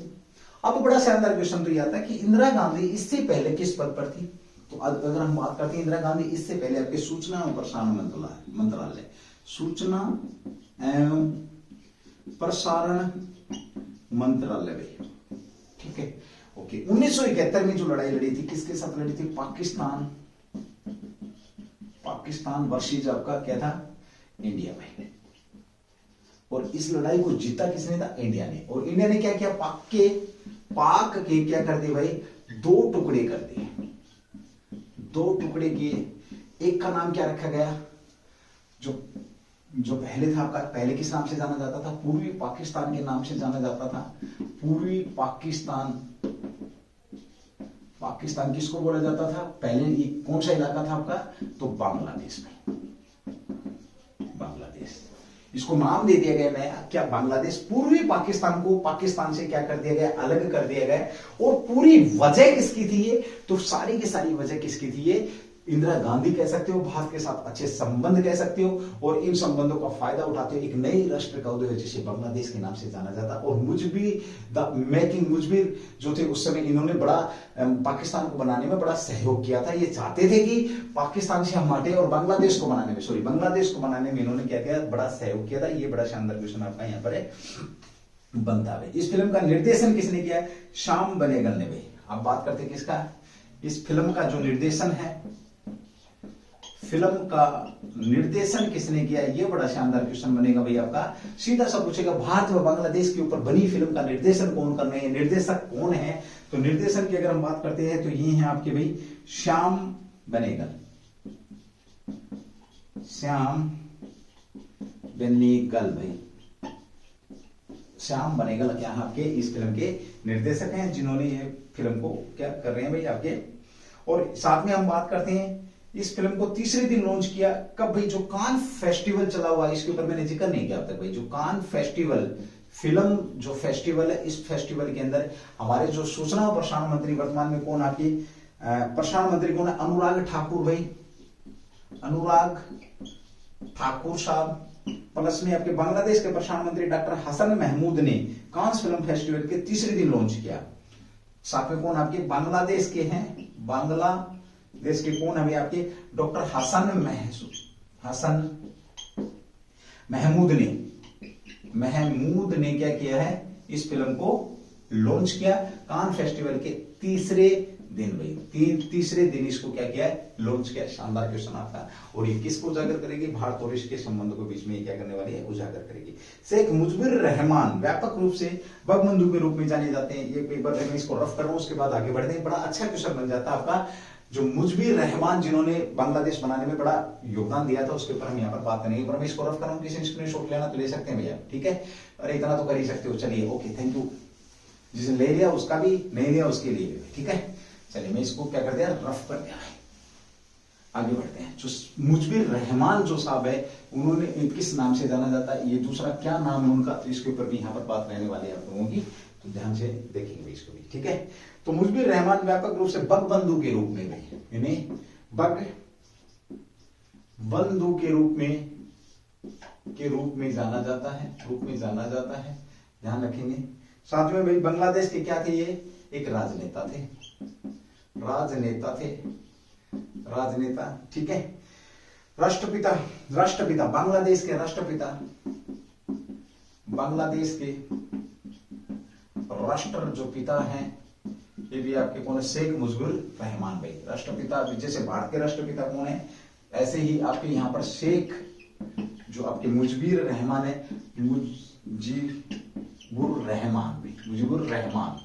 अब बड़ा शानदार क्वेश्चन तो ये आता है कि इंदिरा गांधी इससे पहले किस पद पर थी? तो अगर हम बात करते हैं इंदिरा गांधी इससे पहले आपके सूचना एवं प्रसारण मंत्रालय, सूचना एवं प्रसारण मंत्रालय भाई, ठीक है, ओके। 1971 में जो लड़ाई लड़ी थी, किसके साथ लड़ी थी? पाकिस्तान वर्सेस आपका क्या था? इंडिया भाई। और इस लड़ाई को जीता किसने था? इंडिया ने। और इंडिया ने क्या किया? पाक के क्या कर दिए भाई? 2 टुकड़े कर दिए, 2 टुकड़े किए। एक का नाम क्या रखा गया? जो पहले था आपका, पहले किस नाम से जाना जाता था? पूर्वी पाकिस्तान के नाम से जाना जाता था। पूर्वी पाकिस्तान किसको बोला जाता था? पहले ये कौन सा इलाका था आपका? तो बांग्लादेश में, बांग्लादेश। इसको नाम दे दिया गया नया क्या? बांग्लादेश। पूर्वी पाकिस्तान को पाकिस्तान से क्या कर दिया गया? अलग कर दिया गया। और पूरी वजह किसकी थी ये? तो सारी की सारी वजह किसकी थी ये? इंदिरा गांधी कह सकते हो, भारत के साथ अच्छे संबंध कह सकते हो, और इन संबंधों का फायदा उठाते हुए एक नई राष्ट्र का उदय जिसे बांग्लादेश के नाम से जाना जाता। और मुजबिर जो थे उस समय, इन्होंने बड़ा पाकिस्तान को बनाने में बड़ा सहयोग किया था। ये चाहते थे कि पाकिस्तान से हम हटे, और बांग्लादेश को बनाने में इन्होंने क्या किया? बड़ा सहयोग किया था। ये बड़ा शानदार क्वेश्चन आपका यहाँ पर है बनता है। इस फिल्म का निर्देशन किसने किया? श्याम बेनेगल ने भाई। अब बात करते हैं किसका? इस फिल्म का जो निर्देशन है, फिल्म का निर्देशन किसने किया? ये बड़ा शानदार क्वेश्चन बनेगा भाई आपका। सीधा सा पूछेगा भारत व बांग्लादेश के ऊपर बनी फिल्म का निर्देशन कौन कर रहे हैं, निर्देशक कौन है? तो निर्देशन की अगर हम बात करते हैं तो ये है आपके भाई श्याम बेनेगल, श्याम बेनेगल भाई। श्याम बेनेगल क्या आपके इस फिल्म के निर्देशक हैं, जिन्होंने ये फिल्म को क्या कर रहे हैं भाई आपके। और साथ में हम बात करते हैं इस फिल्म को तीसरे दिन लॉन्च किया कब भाई? जो कान फेस्टिवल चला हुआ है, इसके ऊपर मैंने जिक्र नहीं किया अब तक भाई। जो कान फेस्टिवल फिल्म जो फेस्टिवल है, इस फेस्टिवल के अंदर हमारे जो सूचना और प्रसारण मंत्री वर्तमान में कौन आपकी प्रसारण मंत्री कौन है? अनुराग ठाकुर भाई, अनुराग ठाकुर साहब। प्लस में आपके बांग्लादेश के प्रसारण मंत्री डॉक्टर हसन महमूद ने कांस फिल्म फेस्टिवल के तीसरे दिन लॉन्च किया। साथ में कौन आपके बांग्लादेश के हैं? बांग्लादेश के कौन है आपके? डॉक्टर हसन महमूद ने क्या किया है? इस फिल्म को लॉन्च किया कान फेस्टिवल के तीसरे दिन भाई। तीसरे दिन इसको क्या किया है? लॉन्च किया। शानदार क्वेश्चन आपका। और ये किसको उजागर करेगी? भारत और इसके संबंधों के बीच में ये क्या करने वाली है? उजागर करेगी। शेख मुजबिर रहमान व्यापक रूप से बंगबंधु के रूप में जाने जाते हैं। ये पेपर मैं इसको रफ कर रहा हूं, उसके बाद आगे बढ़ते हैं। बड़ा अच्छा क्वेश्चन बन जाता है आपका। जो मुजबिर रहमान जिन्होंने बांग्लादेश बनाने में बड़ा योगदान दिया था, उसके ऊपर हम यहाँ पर बात करेंगे। पर मैं इसको रफ कर रहा हूं, किसी स्क्रीनशॉट लेना तो ले सकते हैं भैया, ठीक है। अरे इतना तो कर ही सकते हो। चलिए ओके, थैंक यू। जिसने ले लिया उसका भी, नहीं लिया उसके लिए भी, ठीक है। चलिए मैं इसको क्या कर दिया? रफ कर दिया। आगे बढ़ते हैं। जो मुजबिर रहमान जो साहब है, उन्होंने किस नाम से जाना जाता है? ये दूसरा क्या नाम है उनका? तो इसके ऊपर भी यहाँ पर बात रहने वाली है आप लोगों की, तो ध्यान से देखेंगे इसको भी, ठीक है। तो मुजबिर रहमान व्यापक रूप से बंगबंधु के रूप में, इन्हें बंगबंधु के रूप में जाना जाता है, ध्यान रखेंगे। साथ में भाई बांग्लादेश के क्या थे? ये एक राजनेता थे, ठीक है। राष्ट्रपिता बांग्लादेश के राष्ट्र जो पिता हैं, ये भी आपके कौन है? शेख मुजबिर रहमान भाई। राष्ट्रपिता जैसे भारत के राष्ट्रपिता कौन है, ऐसे ही आपके यहाँ पर शेख जो आपके मुजीबुर रहमान है, मुजीबुर रहमान,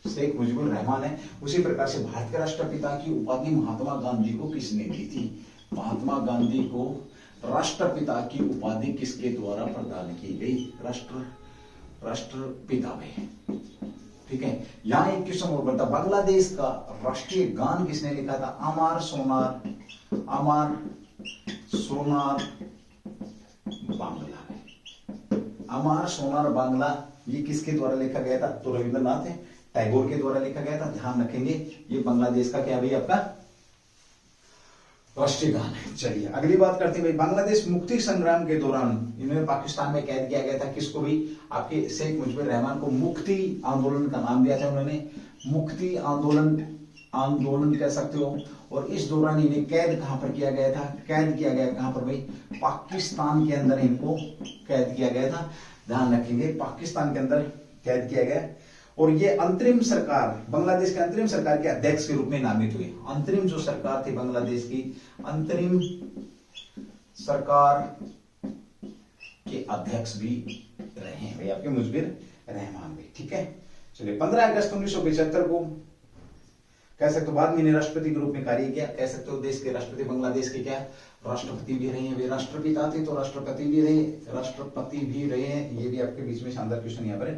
शेख मुजीबुर रहमान है। उसी प्रकार से भारत के राष्ट्रपिता की उपाधि महात्मा गांधी को किसने दी थी? महात्मा गांधी को राष्ट्रपिता की उपाधि किसके द्वारा प्रदान की गई? राष्ट्रपिता में। ठीक है, यहाँ एक क्वेश्चन और बनता, बांग्लादेश का राष्ट्रीय गान किसने लिखा था? अमर सोनार बांग्ला। अमर सोनार बांग्ला ये किसके द्वारा लिखा गया था? तो रविंद्रनाथ टैगोर के द्वारा लिखा गया था। ध्यान रखेंगे, ये बांग्लादेश का क्या भाई आपका राष्ट्रीय गान है। चलिए अगली बात करते हैं भाई, बांग्लादेश मुक्ति संग्राम के दौरान इन्होंने पाकिस्तान में कैद किया गया था किसको भी? आपके शेख मुजीबुर रहमान को मुक्ति आंदोलन का नाम दिया था उन्होंने, मुक्ति आंदोलन कह सकते हो। और इस दौरान इन्हें कैद कहां पर किया गया था? कैद किया गया कहां पर भाई? पाकिस्तान के अंदर इनको कैद किया गया था। ध्यान रखेंगे, पाकिस्तान के अंदर कैद किया गया। और ये अंतरिम सरकार, बांग्लादेश के अंतरिम सरकार के अध्यक्ष के रूप में नामित हुए। अंतरिम जो सरकार थी बांग्लादेश की, अंतरिम सरकार के अध्यक्ष भी रहे हैं भाई आपके मुजीबुर रहमान भी। ठीक है, चलिए 15 अगस्त 1975 को कह सकते हो बाद में इन्हें राष्ट्रपति के रूप में कार्य किया। कह सकते हो देश के राष्ट्रपति, बांग्लादेश के क्या राष्ट्रपति भी रहे हैं। वे राष्ट्रपिता थे तो राष्ट्रपति भी रहे हैं। ये भी आपके बीच में शानदार क्वेश्चन यहाँ पर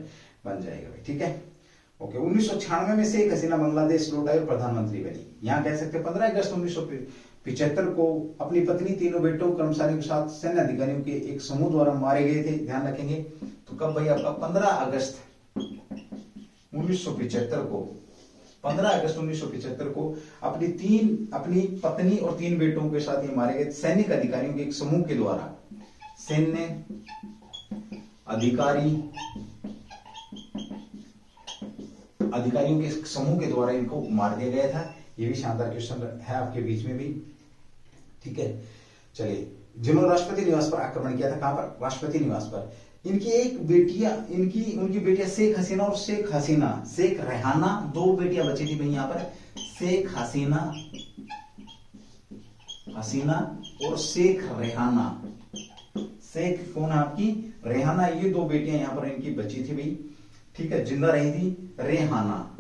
बन जाएगा भाई। ठीक है, ओके। 1996 में शेख हसीना बांग्लादेश लौट आई और प्रधानमंत्री बनी। यहाँ कह सकते हैं 15 अगस्त 1975 को अपनी पत्नी, तीनों बेटों, कर्मचारियों के साथ सैन्य अधिकारियों के एक समूह द्वारा मारे गए थे। ध्यान रखेंगे, तो कब भाई आपका 15 अगस्त 1975 को, 15 अगस्त 1975 को अपनी पत्नी और 3 बेटों के साथ ये मारे गए सैनिक अधिकारियों के एक समूह के द्वारा, सैन्य अधिकारियों के समूह के द्वारा इनको मार दिया गया था। ये भी शानदार क्वेश्चन है आपके बीच में भी। ठीक है, चलिए जिन्होंने राष्ट्रपति निवास पर आक्रमण किया था, कहां पर? राष्ट्रपति निवास पर। इनकी एक बेटियां, उनकी बेटियां शेख हसीना और शेख रेहाना, 2 बेटियां बची थी भाई यहाँ पर, शेख हसीना और शेख रेहाना। शेख कौन है आपकी? रेहाना। ये 2 बेटियां यहाँ पर इनकी बची थी भाई। ठीक है, जिंदा रही थी रेहाना,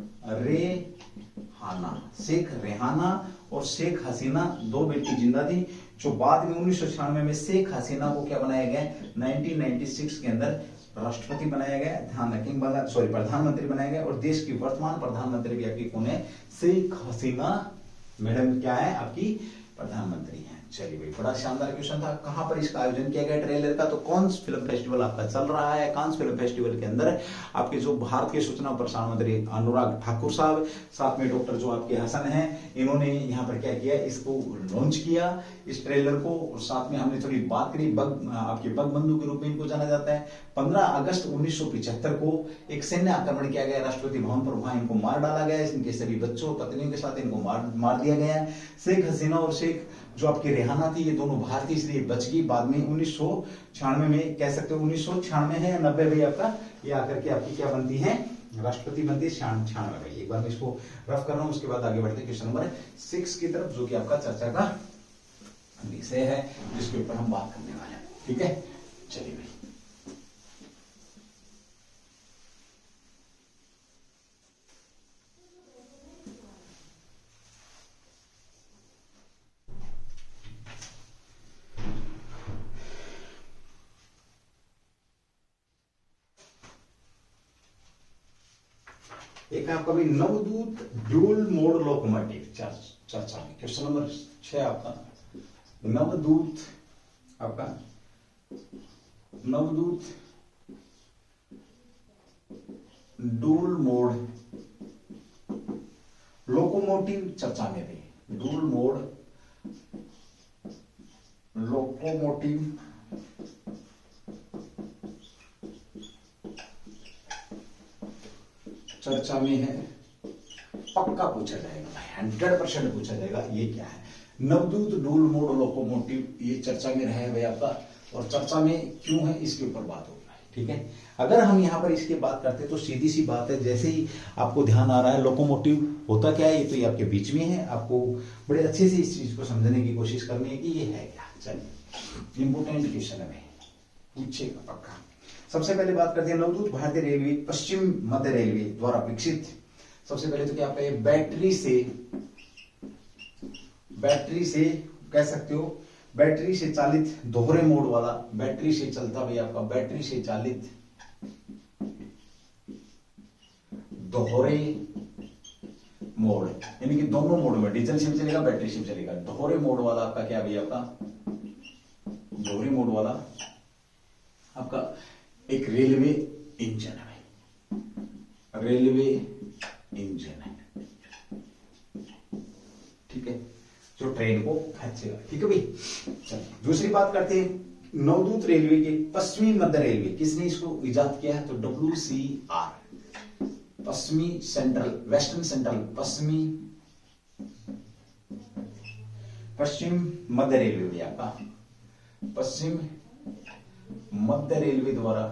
शेख रेहाना और शेख हसीना, 2 बेटी जिंदा थी, जो बाद में 1996 में शेख हसीना को क्या बनाया गया? 1996 के अंदर राष्ट्रपति बनाया गया। ध्यान रखेंगे, प्रधानमंत्री बनाया गया। और देश की वर्तमान प्रधानमंत्री भी आपकी कौन है? शेख हसीना मैडम क्या है आपकी? प्रधानमंत्री हैं। चलिए भाई, बड़ा शानदार क्वेश्चन था। कहां पर इसका आयोजन किया गया ट्रेलर का? तो कांस फिल्म फेस्टिवल आपका चल रहा है। कांस फिल्म फेस्टिवल के अंदर आपके जो भारत के सूचना और प्रसारण मंत्री अनुराग ठाकुर साहब, साथ में डॉक्टर जो आपके हसन हैं, इन्होंने यहाँ पर क्या किया? इसको लॉन्च किया, इस ट्रेलर को। और साथ में हमने थोड़ी बात करी, आपके बंधु के रूप में इनको जाना जाता है। 15 अगस्त 1975 को एक सैन्य आक्रमण किया गया राष्ट्रपति भवन पर, वहां इनको मार डाला गया। इनके सभी बच्चों, पत्नियों के साथ इनको मार दिया गया। शेख हसीना और शेख जो आपकी रेहाना थी, ये दोनों भारतीय इसलिए बच गई। बाद में 1996 में कह सकते हो, 1996 है या 90 भाई आपका, ये आकर के आपकी क्या बनती है? राष्ट्रपति बनती है। 96 भाई। एक बार मैं इसको रफ कर रहा हूं, उसके बाद आगे बढ़ते क्वेश्चन नंबर 6 की तरफ, जो कि आपका चर्चा का विषय है, जिसके ऊपर हम बात करने वाले हैं। ठीक है, चलिए भाई। एक आपका भी नवदूत ड्यूल मोड लोकोमोटिव चर्चा में क्वेश्चन नंबर 6 आपका नवदूत डूल मोड लोकोमोटिव चर्चा में भी। डूल मोड लोकोमोटिव चर्चा में है, पक्का पूछा जाएगा भाई, 100% पूछा जाएगा। ये क्या है? नवदूत डूल मोड लोकोमोटिव, ये चर्चा में रहा है भाई आपका। और चर्चा में क्यों है, इसके ऊपर बात होगी। ठीक है, अगर हम यहाँ पर इसकी बात करते हैं तो सीधी सी बात है, जैसे ही आपको ध्यान आ रहा है लोकोमोटिव होता क्या है, ये तो ये आपके बीच में है। आपको बड़े अच्छे से इस चीज को समझने की कोशिश करनी है कि ये है क्या। चलिए इंपोर्टेंट क्वेश्चन है भाई, पूछेगा पक्का। सबसे पहले बात करते हैं नवदूत भारतीय रेलवे पश्चिम मध्य रेलवे द्वारा विकसित। सबसे पहले तो क्या पे बैटरी से कह सकते हो, बैटरी से चालित दोहरे मोड वाला, बैटरी से चलता भाई आपका बैटरी से चालित दोहरे मोड, यानी कि दोनों मोड में डीजल से भी चलेगा बैटरी से भी चलेगा। दोहरे मोड वाला आपका क्या भैया, आपका दोहरे मोड वाला आपका एक रेलवे इंजन है, रेलवे इंजन है, ठीक है, जो ट्रेन को खींचेगा। ठीक है भाई, चलिए दूसरी बात करते हैं नवदूत रेलवे के पश्चिमी मध्य रेलवे, किसने इसको इजाद किया है, तो WCR, पश्चिमी सेंट्रल वेस्टर्न सेंट्रल पश्चिम मध्य रेलवे भी आपका पश्चिम मध्य रेलवे द्वारा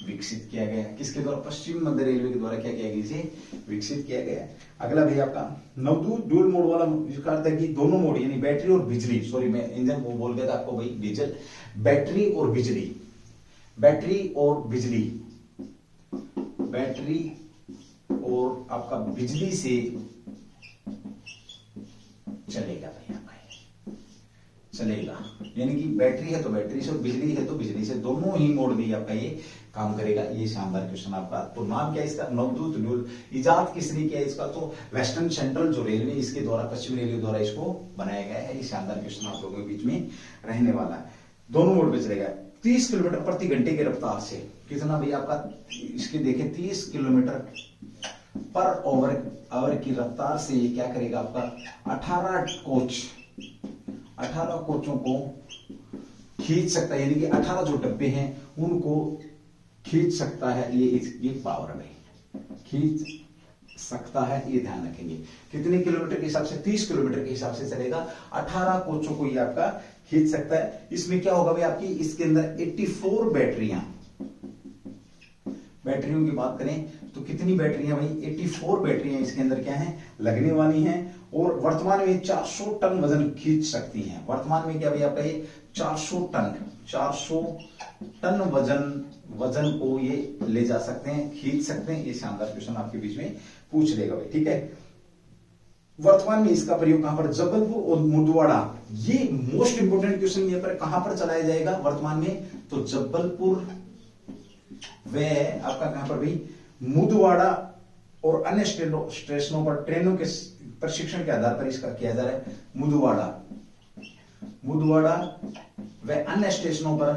विकसित किया गया। किसके द्वारा, पश्चिम मध्य रेलवे के द्वारा क्या किया गया, इसे विकसित किया गया। अगला भी आपका नवदूत डुअल मोड वाला, जिसका अर्थ है कि दोनों मोड, यानी बैटरी और बिजली, सॉरी मैं इंजन को बोल गया था आपको भाई, डीजल, बैटरी और बिजली, बैटरी और बिजली, बैटरी और आपका बिजली से चलेगा भैया, चलेगा, यानी कि बैटरी है तो बैटरी से और बिजली है तो बिजली से, दोनों ही मोड में आपका ये काम करेगा। ये शानदार क्वेश्चन आपका। तो नाम क्या है इसका, नवदूत डुअल। इजाद किसने किया इसका, तो वेस्टर्न सेंट्रल जो रेलवे, इसके द्वारा, पश्चिम रेलवे द्वारा इसको बनाया गया है। ये शानदार क्वेश्चन आप लोगों के बीच में रहने वाला है। दोनों मोड में चलेगा। 30 किलोमीटर प्रति घंटे की रफ्तार से, कितना भैया आपका, इसके देखें 30 किलोमीटर पर आवर की रफ्तार से ये क्या करेगा आपका, 18 कोचों को खींच सकता है, यानी कि 18 जो डब्बे हैं उनको खींच सकता है। ये पावर में खींच सकता है, ये ध्यान रखेंगे। कितने किलोमीटर के हिसाब से, 30 किलोमीटर के हिसाब से चलेगा, 18 कोचों को ये आपका खींच सकता है। इसमें क्या होगा भाई आपकी, इसके अंदर 84 बैटरियों की बात करें तो कितनी बैटरियां भाई, 84 बैटरियां इसके अंदर क्या है, लगने वाली हैं। और वर्तमान में 400 टन वजन खींच सकती हैं। वर्तमान में क्या भाई आपका ये 400 टन वजन को ये ले जा सकते हैं, खींच सकते हैं। ये शानदार क्वेश्चन आपके बीच में पूछ लेगा भाई, ठीक है। वर्तमान में इसका प्रयोग कहां पर, जबलपुर और मुंदवाड़ा। ये मोस्ट इंपोर्टेंट क्वेश्चन यहाँ पर कहां पर चलाया जाएगा वर्तमान में, तो जबलपुर व आपका कहां पर भाई, मुंदवाड़ा और अन्य स्टेशनों पर ट्रेनों के प्रशिक्षण के आधार पर इसका किया जा रहा है। मुंदवाड़ा व अन्य स्टेशनों पर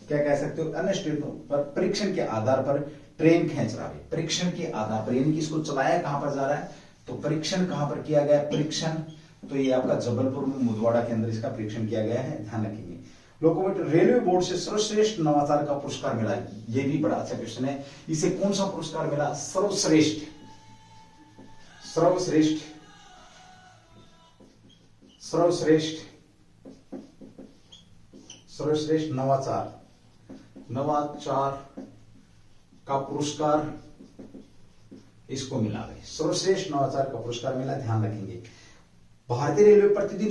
क्या कह सकते हो, अन्य स्टेशनों पर परीक्षण के आधार पर ट्रेन खींच रहा है। परीक्षण के आधार पर, यानी कि इसको चलाया कहां पर जा रहा है, तो परीक्षण कहां पर किया गया, परीक्षण तो ये आपका जबलपुर में मुंदवाड़ा के अंदर इसका परीक्षण किया गया है, ध्यान रखेंगे। लोकोमोटिव रेलवे बोर्ड से सर्वश्रेष्ठ नवाचार का पुरस्कार मिला। ये भी बड़ा अच्छा क्वेश्चन है। इसे कौन सा पुरस्कार मिला, सर्वश्रेष्ठ नवाचार का पुरस्कार इसको मिला है। सर्वश्रेष्ठ नवाचार का पुरस्कार मिला, ध्यान रखेंगे। भारतीय रेलवे प्रतिदिन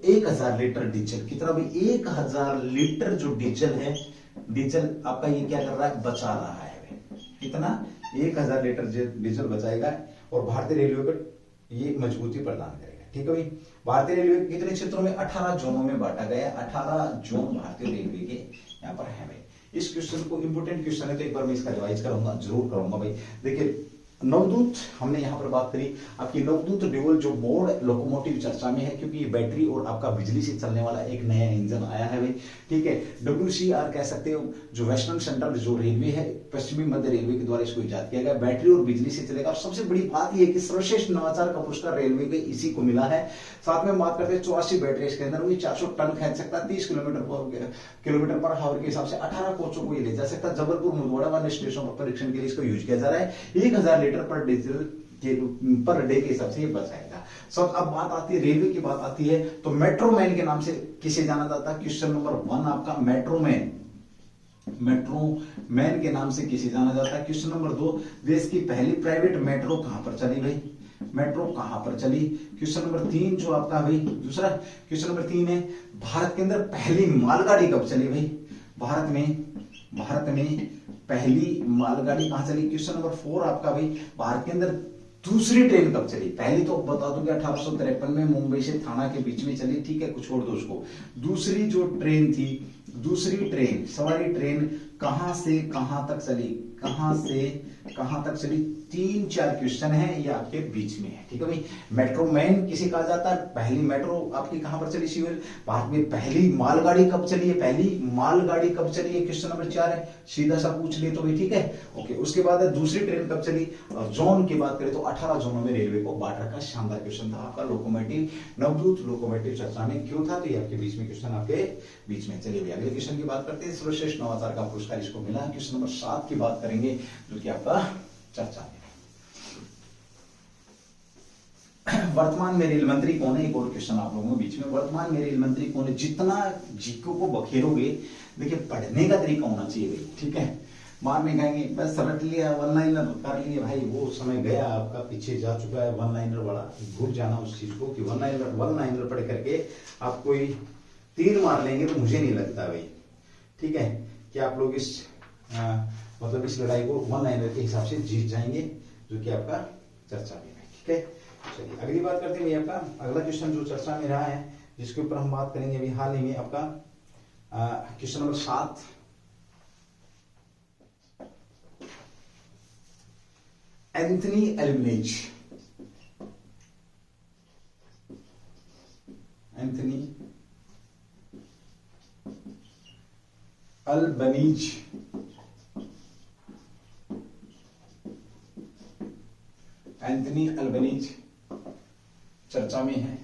1000 लीटर डीजल, कितना भी 1000 लीटर जो डीजल है, डीजल आपका ये क्या कर रहा है, बचा रहा है। कितना, 1000 लीटर डीजल बचाएगा और भारतीय रेलवे पर ये मजबूती प्रदान करेगा। ठीक है भाई। भारतीय रेलवे कितने क्षेत्रों में, 18 जोनों में बांटा गया है। 18 जोन भारतीय रेलवे के यहाँ पर है भाई। इस क्वेश्चन को इंपोर्टेंट क्वेश्चन है, तो एक बार मैं इसका रिवाइज करूंगा, जरूर करूंगा भाई। देखिए नवदूत हमने यहां पर बात करी, आपकी नवदूत ड्यूल जो मोड लोकोमोटिव चर्चा में है, क्योंकि ये बैटरी और आपका बिजली से चलने वाला एक नया इंजन आया है भाई, ठीक है। WCR कह सकते हो, जो वेस्टर्न सेंट्रल जो रेलवे है, पश्चिमी मध्य रेलवे के द्वारा इसको इजाद किया गया। बैटरी और बिजली से चलेगा। और सबसे बड़ी बात यह है कि सर्वश्रेष्ठ नवाचार का पुरस्कार रेलवे के इसी को मिला है। साथ में बात करते हैं 84 बैटरी इसके अंदर, वही 400 टन खींच सकता है। 30 किलोमीटर पर हावर के हिसाब से 18 कोचों को ये ले जा सकता है। जबलपुर मुंदवाड़ा वाले स्टेशन पर परीक्षण के लिए इसको यूज किया जा रहा है। 1000 लीटर पर डीजल पर डे के हिसाब से ये बचाएगा। सब अब बात आती है रेलवे की, बात आती है तो मेट्रोमैन के नाम से किसे जाना जाता है। क्वेश्चन नंबर 1 आपका मेट्रोमैन, मेट्रो मैन के नाम से किसे जाना जाता है। क्वेश्चन नंबर 2, देश की पहली प्राइवेट मेट्रो कहां पर चली भाई, मेट्रो कहां पर चली। क्वेश्चन नंबर 3 जो आपका भाई दूसरा क्वेश्चन नंबर 3 है, भारत के अंदर पहली मालगाड़ी कब चली भाई, भारत में पहली मालगाड़ी कहां चली। क्वेश्चन नंबर 4 आपका भाई, भारत के अंदर दूसरी ट्रेन कब चली। पहली तो बता दूं कि 1853 में मुंबई से थाना के बीच में चली, ठीक है, कुछ छोड़ दो उसको। दूसरी जो ट्रेन थी, दूसरी ट्रेन सवारी ट्रेन कहां से कहां तक चली, कहां से कहां तक चली। 3-4 क्वेश्चन है ये आपके बीच में है, ठीक है भाई। मेट्रो मैन किसे कहा जाता है, पहली मेट्रो आपकी कहां पर चली शिविर, भारत में पहली मालगाड़ी कब चली है, पहली मालगाड़ी कब चली है, क्वेश्चन नंबर 4 है, सीधा सा पूछ ले तो भाई, ठीक है ओके। उसके बाद है दूसरी ट्रेन कब चली। और जोन की बात करें तो 18 जोनों में रेलवे को बांट रखा, शानदार क्वेश्चन था आपका। लोकोमोटिव नवदूत लोकोमोटिव चर्चा में क्यों था, तो ये आपके बीच में क्वेश्चन आपके बीच में। चलिए अगले क्वेश्चन की बात करते हैं। सर्वश्रेष्ठ नवाचार का पुरस्कार इसको मिला। क्वेश्चन नंबर 7 की बात करेंगे जो कि आपका चर्चा में। वर्तमान में रेल मंत्री कौन है, एक और क्वेश्चन आप लोगों के बीच में। वर्तमान में रेल मंत्री कौन है, जितना जीको को बखेरोगे, देखिए पढ़ने का तरीका होना चाहिए भाई, ठीक है। बाद में कहेंगे बस रट लिया, वन लाइनर कर लिए, भाई वो समय गया आपका, पीछे जा चुका है। वन लाइनर वाला भूल जाना उस चीज को कि वन लाइनर पढ़ करके आप कोई तीर मार लेंगे, तो मुझे नहीं लगता भाई, ठीक है, कि आप लोग इस मतलब इस लड़ाई को वन लाइनर के हिसाब से जीत जाएंगे, जो कि आपका चर्चा में है, ठीक है। चलिए अगली बात करते हैं आपका अगला क्वेश्चन जो चर्चा में रहा है, जिसके ऊपर हम बात करेंगे अभी हाल ही में आपका question number 7। Anthony Albanese, Anthony Albanese Anthony Albanese चर्चा में है,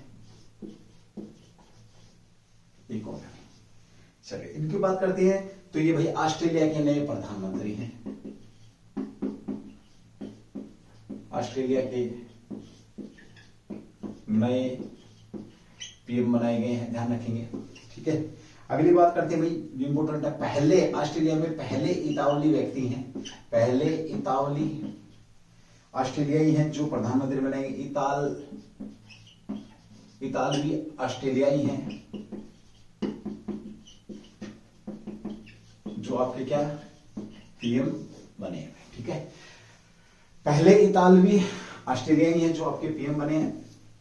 ये कौन है। चलिए इनकी बात करते हैं। तो ये भाई ऑस्ट्रेलिया के नए प्रधानमंत्री हैं, ऑस्ट्रेलिया के नए पीएम बनाए गए हैं, ध्यान रखेंगे, ठीक है। अगली बात करते हैं भाई, इंपोर्टेंट है, पहले ऑस्ट्रेलिया में पहले इतावली व्यक्ति हैं, पहले इतावली ऑस्ट्रेलियाई हैं जो प्रधानमंत्री बनेंगे। इतालवी ऑस्ट्रेलियाई हैं जो आपके क्या पीएम बने हैं, ठीक है। पहले इतालवी ऑस्ट्रेलियाई हैं जो आपके पीएम बने हैं,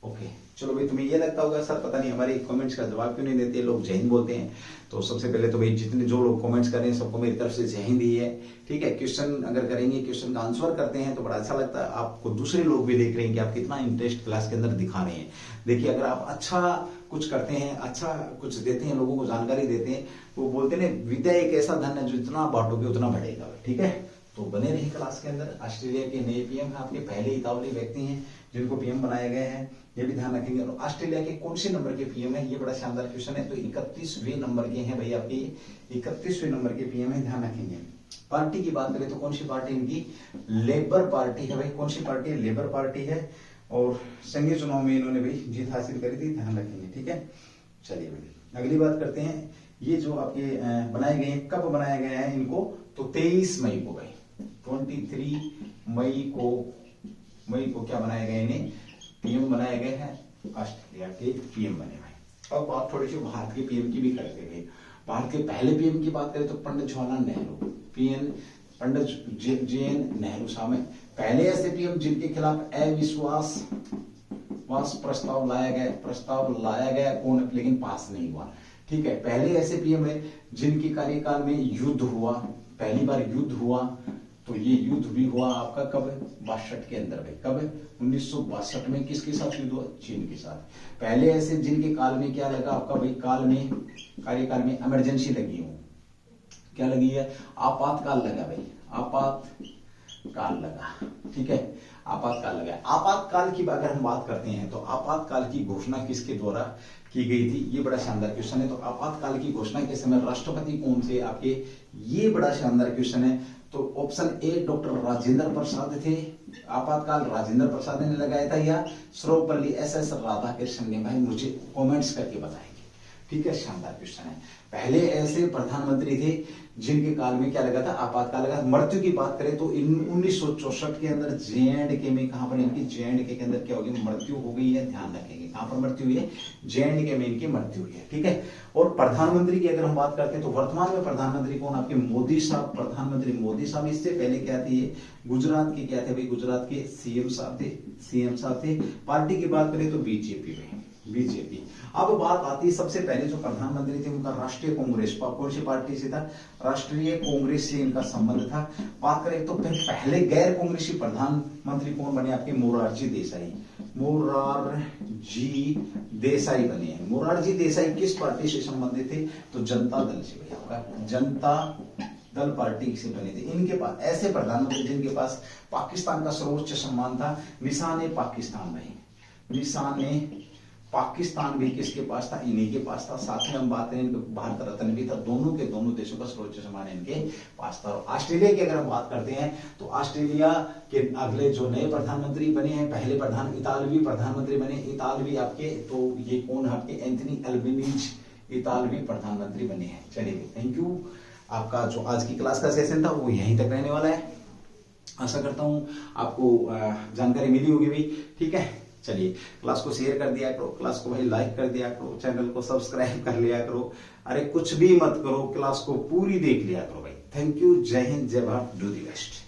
ओके। चलो भाई तुम्हें ये लगता होगा सर पता नहीं हमारे कमेंट्स का जवाब क्यों नहीं देते, लोग जय हिंद बोलते हैं। तो सबसे पहले तो भाई जितने जो लोग कमेंट्स कर रहे हैं सबको मेरी तरफ से जय हिंद ही है, ठीक है। क्वेश्चन अगर करेंगे, क्वेश्चन का आंसर करते हैं तो बड़ा अच्छा लगता है, आपको दूसरे लोग भी देख रहे हैं कि आप कितना इंटरेस्ट क्लास के अंदर दिखा रहे हैं। देखिए अगर आप अच्छा कुछ करते हैं, अच्छा कुछ देते हैं, लोगों को जानकारी देते हैं, वो बोलते हैं विद्या एक ऐसा धन है जो जितना बांटोगे उतना बढ़ेगा, ठीक है। तो बने रहे क्लास के अंदर। ऑस्ट्रेलिया के नए पीएम आपके पहले इतावली व्यक्ति हैं जिनको पीएम बनाए गए हैं, ये भी ध्यान रखेंगे। और ऑस्ट्रेलिया के कौन से नंबर के पीएम है, ये बड़ा शानदार क्वेश्चन है। तो 31वें नंबर के हैं भाई, आपके 31वें नंबर के पीएम है, ध्यान रखेंगे। पार्टी की बात करें तो कौन सी पार्टी इनकी, लेबर पार्टी है भाई। कौन सी पार्टी है, लेबर पार्टी है। और संघीय चुनाव में इन्होंने भी जीत हासिल करी थी, ध्यान रखेंगे, ठीक है। चलिए भाई अगली बात करते हैं, ये जो आपके बनाए गए हैं, कब बनाया गया है इनको, तो 23 मई को भाई, 23 मई को क्या बनाया गया, इन्हें पीएम बनाए गए हैं, ऑस्ट्रेलिया के पीएम बने भाई। अब बात थोड़ी सी भारत के पीएम की भी करते हैं। भारत के पहले पीएम की बात करें तो पंडित जवाहरलाल नेहरू, पंडित जे.एन. नेहरू साहब हैं पहले ऐसे पीएम जिनके खिलाफ अविश्वास प्रस्ताव लाया गया कौन, लेकिन पास नहीं हुआ, ठीक है। पहले ऐसे पीएम है जिनके कार्यकाल में युद्ध हुआ, पहली बार युद्ध हुआ। तो ये युद्ध भी हुआ आपका कब, 62 के अंदर भाई, कब 1962 में किसके साथ युद्ध हुआ, चीन के साथ। पहले ऐसे जिनके काल में क्या लगा आपका भाई, कार्यकाल में इमरजेंसी लगी हो, क्या लगी है, आपातकाल लगा भाई, आपातकाल लगा, ठीक है, आपातकाल लगा। आपातकाल की अगर हम बात करते हैं तो आपातकाल की घोषणा किसके द्वारा की गई थी, ये बड़ा शानदार क्वेश्चन है। तो आपातकाल की घोषणा के समय राष्ट्रपति कौन थे आपके, ये बड़ा शानदार क्वेश्चन है। तो option A doctor Rajendra Prasad थे, आपातकाल राजेंद्र प्रसाद ने लगाया था, या सर्वपल्ली एस.एस. राधाकृष्णन ने, भाई मुझे कमेंट्स करके बताएंगे, ठीक है, शानदार क्वेश्चन है। पहले ऐसे प्रधानमंत्री थे जिनके काल में क्या लगा था, आपातकाल लगा। मृत्यु की बात करें तो 1964 के अंदर JNK में, कहां पर इनकी JNK के अंदर क्या होगी, मृत्यु हो गई है, ध्यान रखेंगे कहां पर मृत्यु हुई है, JNK में इनकी मृत्यु हुई है, ठीक है। और प्रधानमंत्री की अगर हम बात करते हैं तो वर्तमान में प्रधानमंत्री कौन, आपके मोदी साहब, प्रधानमंत्री मोदी साहब। इससे पहले क्या थे, ये गुजरात के क्या थे भाई, गुजरात के सीएम साहब थे। पार्टी की बात करें तो बीजेपी में, बीजेपी। अब बात आती है, सबसे पहले जो प्रधानमंत्री थे उनका राष्ट्रीय कांग्रेस, कौन सी पार्टी से था, राष्ट्रीय कांग्रेस से इनका संबंध था। बात करें तो पहले गैर कांग्रेसी प्रधानमंत्री कौन बने, आपके मोरारजी देसाई, मोरारजी देसाई बने हैं। मोरारजी देसाई किस पार्टी से संबंधित थे, तो जनता दल से, भैया जनता दल पार्टी से बने थे। इनके पास ऐसे प्रधानमंत्री जिनके पास पाकिस्तान का सर्वोच्च सम्मान था, निशान पाकिस्तान रहे, निशान पाकिस्तान भी किसके पास था, इन्हीं के पास था। साथ में हम बात करें, भारत रत्न भी था, दोनों के दोनों देशों का सर्वोच्च सम्मान इनके पास था। और ऑस्ट्रेलिया की अगर हम बात करते हैं तो ऑस्ट्रेलिया के अगले जो नए प्रधानमंत्री बने हैं, पहले इतालवी प्रधानमंत्री बने, इतालवी आपके, तो ये कौन है आपके, एंथनी अल्बनीज, इतालवी प्रधानमंत्री बने हैं। चलिए, थैंक यू। आपका जो आज की क्लास का सेशन था वो यहीं तक रहने वाला है। आशा करता हूं आपको जानकारी मिली होगी भाई, ठीक है। चलिए, क्लास को शेयर कर दिया करो, क्लास को भाई लाइक कर दिया करो, चैनल को सब्सक्राइब कर लिया करो। अरे कुछ भी मत करो, क्लास को पूरी देख लिया करो भाई। थैंक यू, जय हिंद, जय भारत, डू दी बेस्ट।